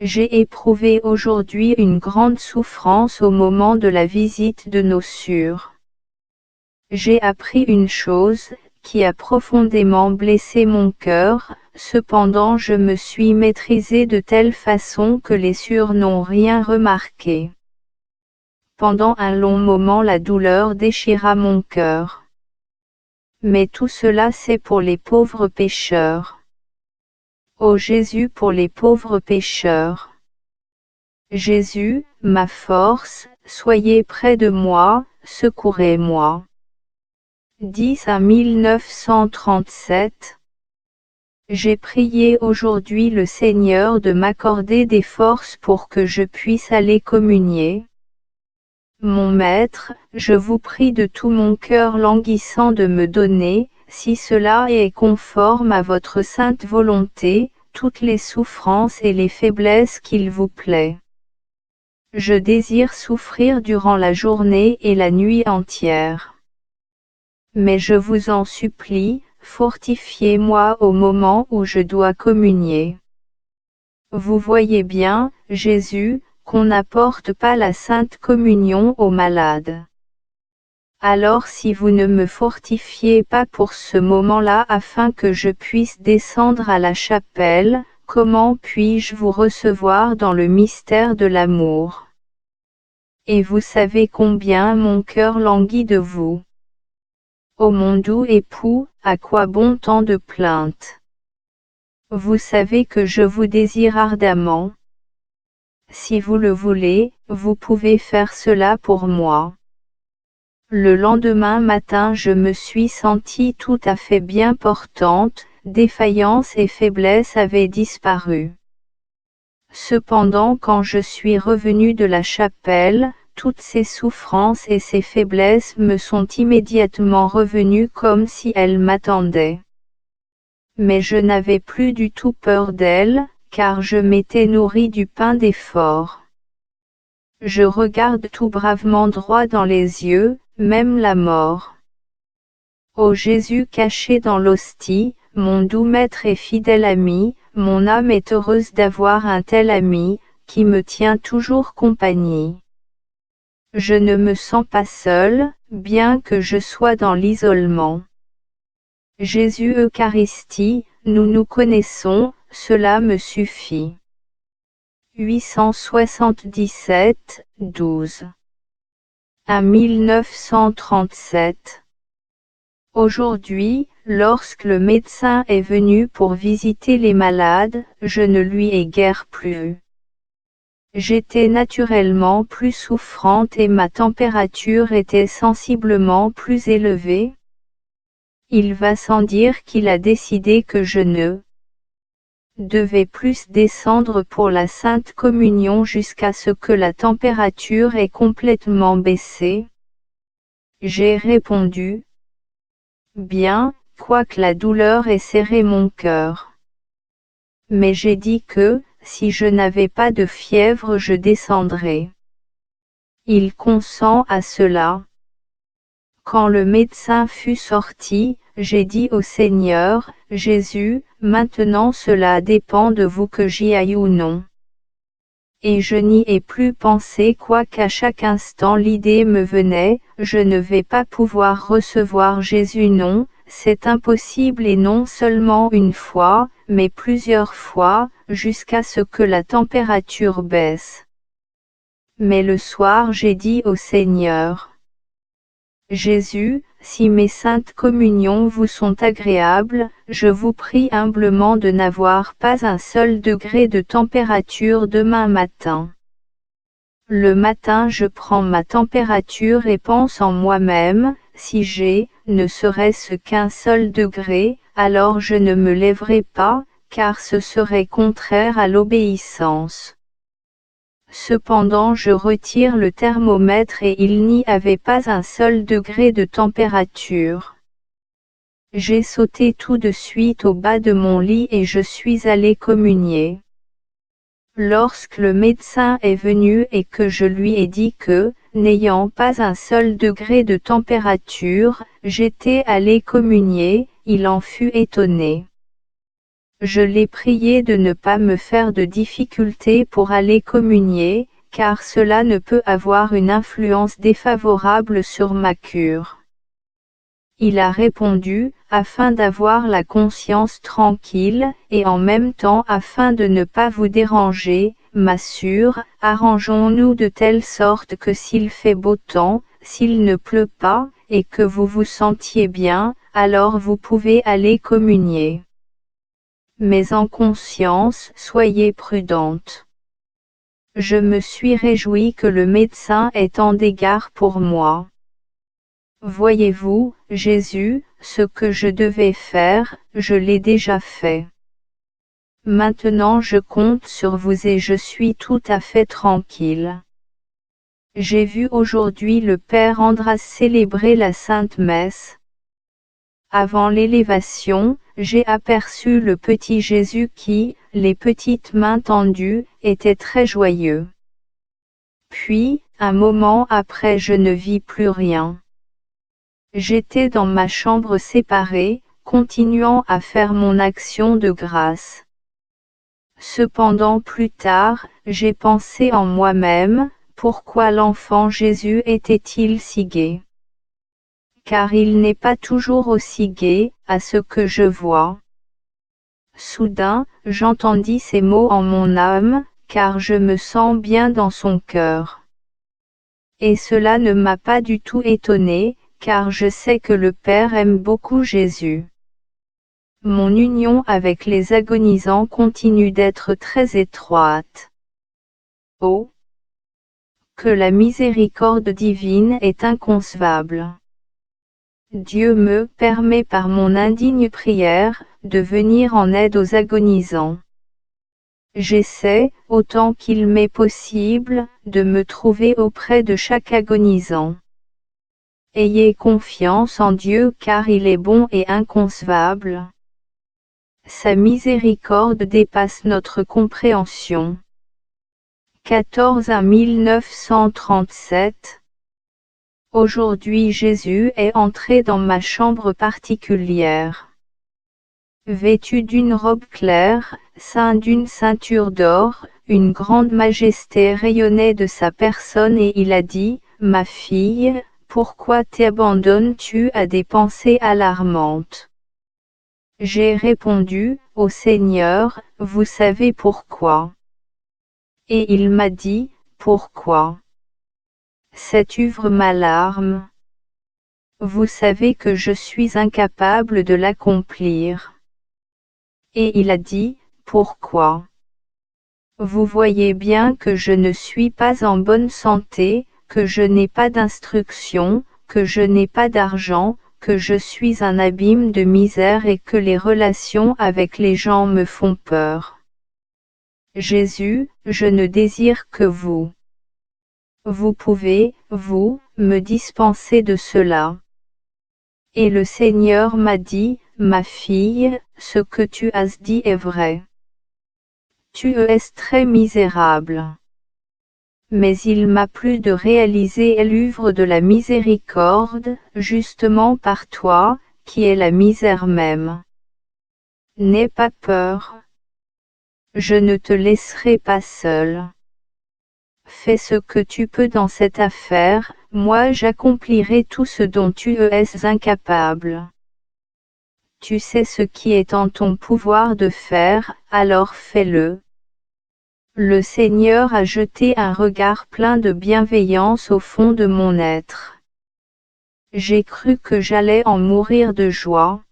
[SPEAKER 1] J'ai éprouvé aujourd'hui une grande souffrance au moment de la visite de nos sœurs. J'ai appris une chose, qui a profondément blessé mon cœur, cependant je me suis maîtrisée de telle façon que les sœurs n'ont rien remarqué. Pendant un long moment la douleur déchira mon cœur. Mais tout cela c'est pour les pauvres pécheurs. Ô Jésus pour les pauvres pécheurs. Jésus, ma force, soyez près de moi, secourez-moi. 10 à 1937. J'ai prié aujourd'hui le Seigneur de m'accorder des forces pour que je puisse aller communier. Mon Maître, je vous prie de tout mon cœur languissant de me donner, si cela est conforme à votre sainte volonté, toutes les souffrances et les faiblesses qu'il vous plaît. Je désire souffrir durant la journée et la nuit entière. Mais je vous en supplie, fortifiez-moi au moment où je dois communier. Vous voyez bien, Jésus, qu'on n'apporte pas la sainte communion aux malades. Alors si vous ne me fortifiez pas pour ce moment-là afin que je puisse descendre à la chapelle, comment puis-je vous recevoir dans le mystère de l'amour? Et vous savez combien mon cœur languit de vous. Ô mon doux époux, à quoi bon tant de plaintes? Vous savez que je vous désire ardemment. Si vous le voulez, vous pouvez faire cela pour moi. Le lendemain matin je me suis sentie tout à fait bien portante, défaillance et faiblesse avaient disparu. Cependant quand je suis revenue de la chapelle, toutes ces souffrances et ces faiblesses me sont immédiatement revenues comme si elles m'attendaient. Mais je n'avais plus du tout peur d'elles, car je m'étais nourrie du pain des forts. Je regarde tout bravement droit dans les yeux, même la mort. Ô Jésus caché dans l'hostie, mon doux maître et fidèle ami, mon âme est heureuse d'avoir un tel ami, qui me tient toujours compagnie. Je ne me sens pas seule, bien que je sois dans l'isolement. Jésus Eucharistie, nous nous connaissons, cela me suffit. 877, 12. À 1937. Aujourd'hui, lorsque le médecin est venu pour visiter les malades, je ne lui ai guère plu. J'étais naturellement plus souffrante et ma température était sensiblement plus élevée. Il va sans dire qu'il a décidé que je ne devais plus descendre pour la Sainte Communion jusqu'à ce que la température ait complètement baissé. J'ai répondu, bien, quoique la douleur ait serré mon cœur. Mais j'ai dit que, si je n'avais pas de fièvre je descendrais. Il consent à cela. Quand le médecin fut sorti, j'ai dit au Seigneur, Jésus, maintenant cela dépend de vous que j'y aille ou non. Et je n'y ai plus pensé quoiqu'à chaque instant l'idée me venait, je ne vais pas pouvoir recevoir Jésus non, c'est impossible et non seulement une fois, mais plusieurs fois, jusqu'à ce que la température baisse. Mais le soir j'ai dit au Seigneur, Jésus, si mes saintes communions vous sont agréables, je vous prie humblement de n'avoir pas un seul degré de température demain matin. Le matin je prends ma température et pense en moi-même, si j'ai, ne serait-ce qu'un seul degré, alors je ne me lèverai pas, car ce serait contraire à l'obéissance. Cependant je retire le thermomètre et il n'y avait pas un seul degré de température. J'ai sauté tout de suite au bas de mon lit et je suis allé communier. Lorsque le médecin est venu et que je lui ai dit que, n'ayant pas un seul degré de température, j'étais allé communier, il en fut étonné. Je l'ai prié de ne pas me faire de difficultés pour aller communier, car cela ne peut avoir une influence défavorable sur ma cure. Il a répondu, afin d'avoir la conscience tranquille, et en même temps afin de ne pas vous déranger, ma sœur, arrangeons-nous de telle sorte que s'il fait beau temps, s'il ne pleut pas, et que vous vous sentiez bien, alors vous pouvez aller communier. Mais en conscience, soyez prudente. Je me suis réjoui que le médecin ait tant d'égard pour moi. Voyez-vous, Jésus, ce que je devais faire, je l'ai déjà fait. Maintenant je compte sur vous et je suis tout à fait tranquille. J'ai vu aujourd'hui le Père Andras célébrer la Sainte Messe. Avant l'élévation, j'ai aperçu le petit Jésus qui, les petites mains tendues, était très joyeux. Puis, un moment après je ne vis plus rien. J'étais dans ma chambre séparée, continuant à faire mon action de grâce. Cependant plus tard, j'ai pensé en moi-même, pourquoi l'enfant Jésus était-il si gai? Car il n'est pas toujours aussi gai, à ce que je vois. Soudain, j'entendis ces mots en mon âme, car je me sens bien dans son cœur. Et cela ne m'a pas du tout étonné, car je sais que le Père aime beaucoup Jésus. Mon union avec les agonisants continue d'être très étroite. Oh! Que la miséricorde divine est inconcevable. Dieu me permet par mon indigne prière, de venir en aide aux agonisants. J'essaie, autant qu'il m'est possible, de me trouver auprès de chaque agonisant. Ayez confiance en Dieu car il est bon et inconcevable. Sa miséricorde dépasse notre compréhension. 14 à 1937. Aujourd'hui Jésus est entré dans ma chambre particulière. Vêtu d'une robe claire, ceint d'une ceinture d'or, une grande majesté rayonnait de sa personne et il a dit, « Ma fille, pourquoi t'abandonnes-tu à des pensées alarmantes ?» J'ai répondu, « Ô Seigneur, vous savez pourquoi. » Et il m'a dit, « Pourquoi? Cette œuvre m'alarme. Vous savez que je suis incapable de l'accomplir. » Et il a dit, « Pourquoi? Vous voyez bien que je ne suis pas en bonne santé, que je n'ai pas d'instruction, que je n'ai pas d'argent, que je suis un abîme de misère et que les relations avec les gens me font peur. Jésus, je ne désire que vous. Vous pouvez, vous, me dispenser de cela. » Et le Seigneur m'a dit, « Ma fille, ce que tu as dit est vrai. Tu es très misérable. » Mais il m'a plu de réaliser l'œuvre de la miséricorde, justement par toi, qui est la misère même. N'aie pas peur. Je ne te laisserai pas seul. Fais ce que tu peux dans cette affaire, moi j'accomplirai tout ce dont tu es incapable. Tu sais ce qui est en ton pouvoir de faire, alors fais-le. Le Seigneur a jeté un regard plein de bienveillance au fond de mon être. J'ai cru que j'allais en mourir de joie.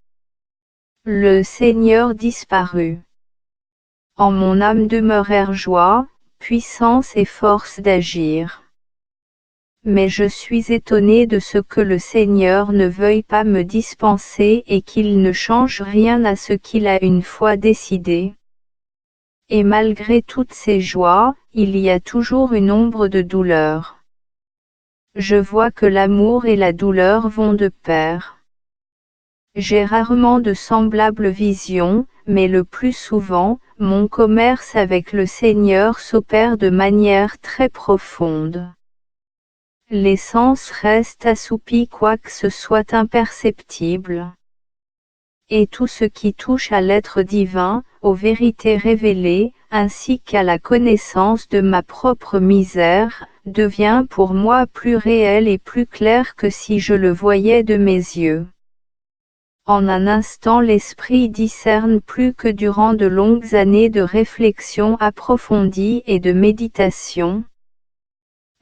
[SPEAKER 1] Le Seigneur disparut. En mon âme demeurèrent joie, puissance et force d'agir. Mais je suis étonné de ce que le Seigneur ne veuille pas me dispenser et qu'il ne change rien à ce qu'il a une fois décidé. Et malgré toutes ces joies, il y a toujours une ombre de douleur. Je vois que l'amour et la douleur vont de pair. J'ai rarement de semblables visions, mais le plus souvent, mon commerce avec le Seigneur s'opère de manière très profonde. l'essence reste assoupie quoique ce soit imperceptible. Et tout ce qui touche à l'être divin, aux vérités révélées, ainsi qu'à la connaissance de ma propre misère, devient pour moi plus réel et plus clair que si je le voyais de mes yeux. En un instant l'esprit discerne plus que durant de longues années de réflexion approfondie et de méditation.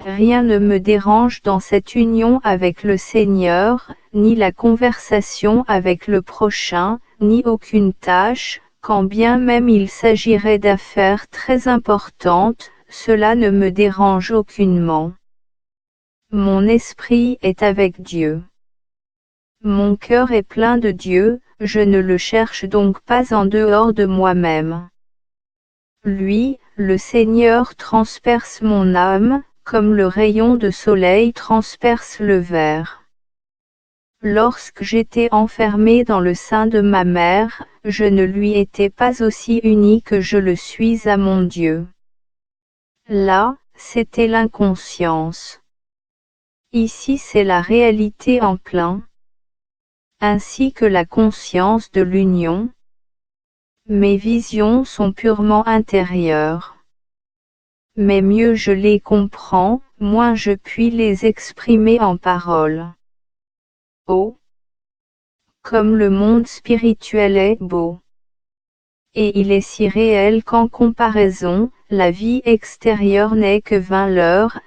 [SPEAKER 1] Rien ne me dérange dans cette union avec le Seigneur, ni la conversation avec le prochain, ni aucune tâche, quand bien même il s'agirait d'affaires très importantes, cela ne me dérange aucunement. Mon esprit est avec Dieu. Mon cœur est plein de Dieu, je ne le cherche donc pas en dehors de moi-même. Lui, le Seigneur transperce mon âme, comme le rayon de soleil transperce le verre. Lorsque j'étais enfermé dans le sein de ma mère, je ne lui étais pas aussi uni que je le suis à mon Dieu. Là, c'était l'inconscience. Ici c'est la réalité en plein, ainsi que la conscience de l'union. Mes visions sont purement intérieures. Mais mieux je les comprends, moins je puis les exprimer en paroles. Oh! Comme le monde spirituel est beau! Et il est si réel qu'en comparaison, la vie extérieure n'est que vain leurre,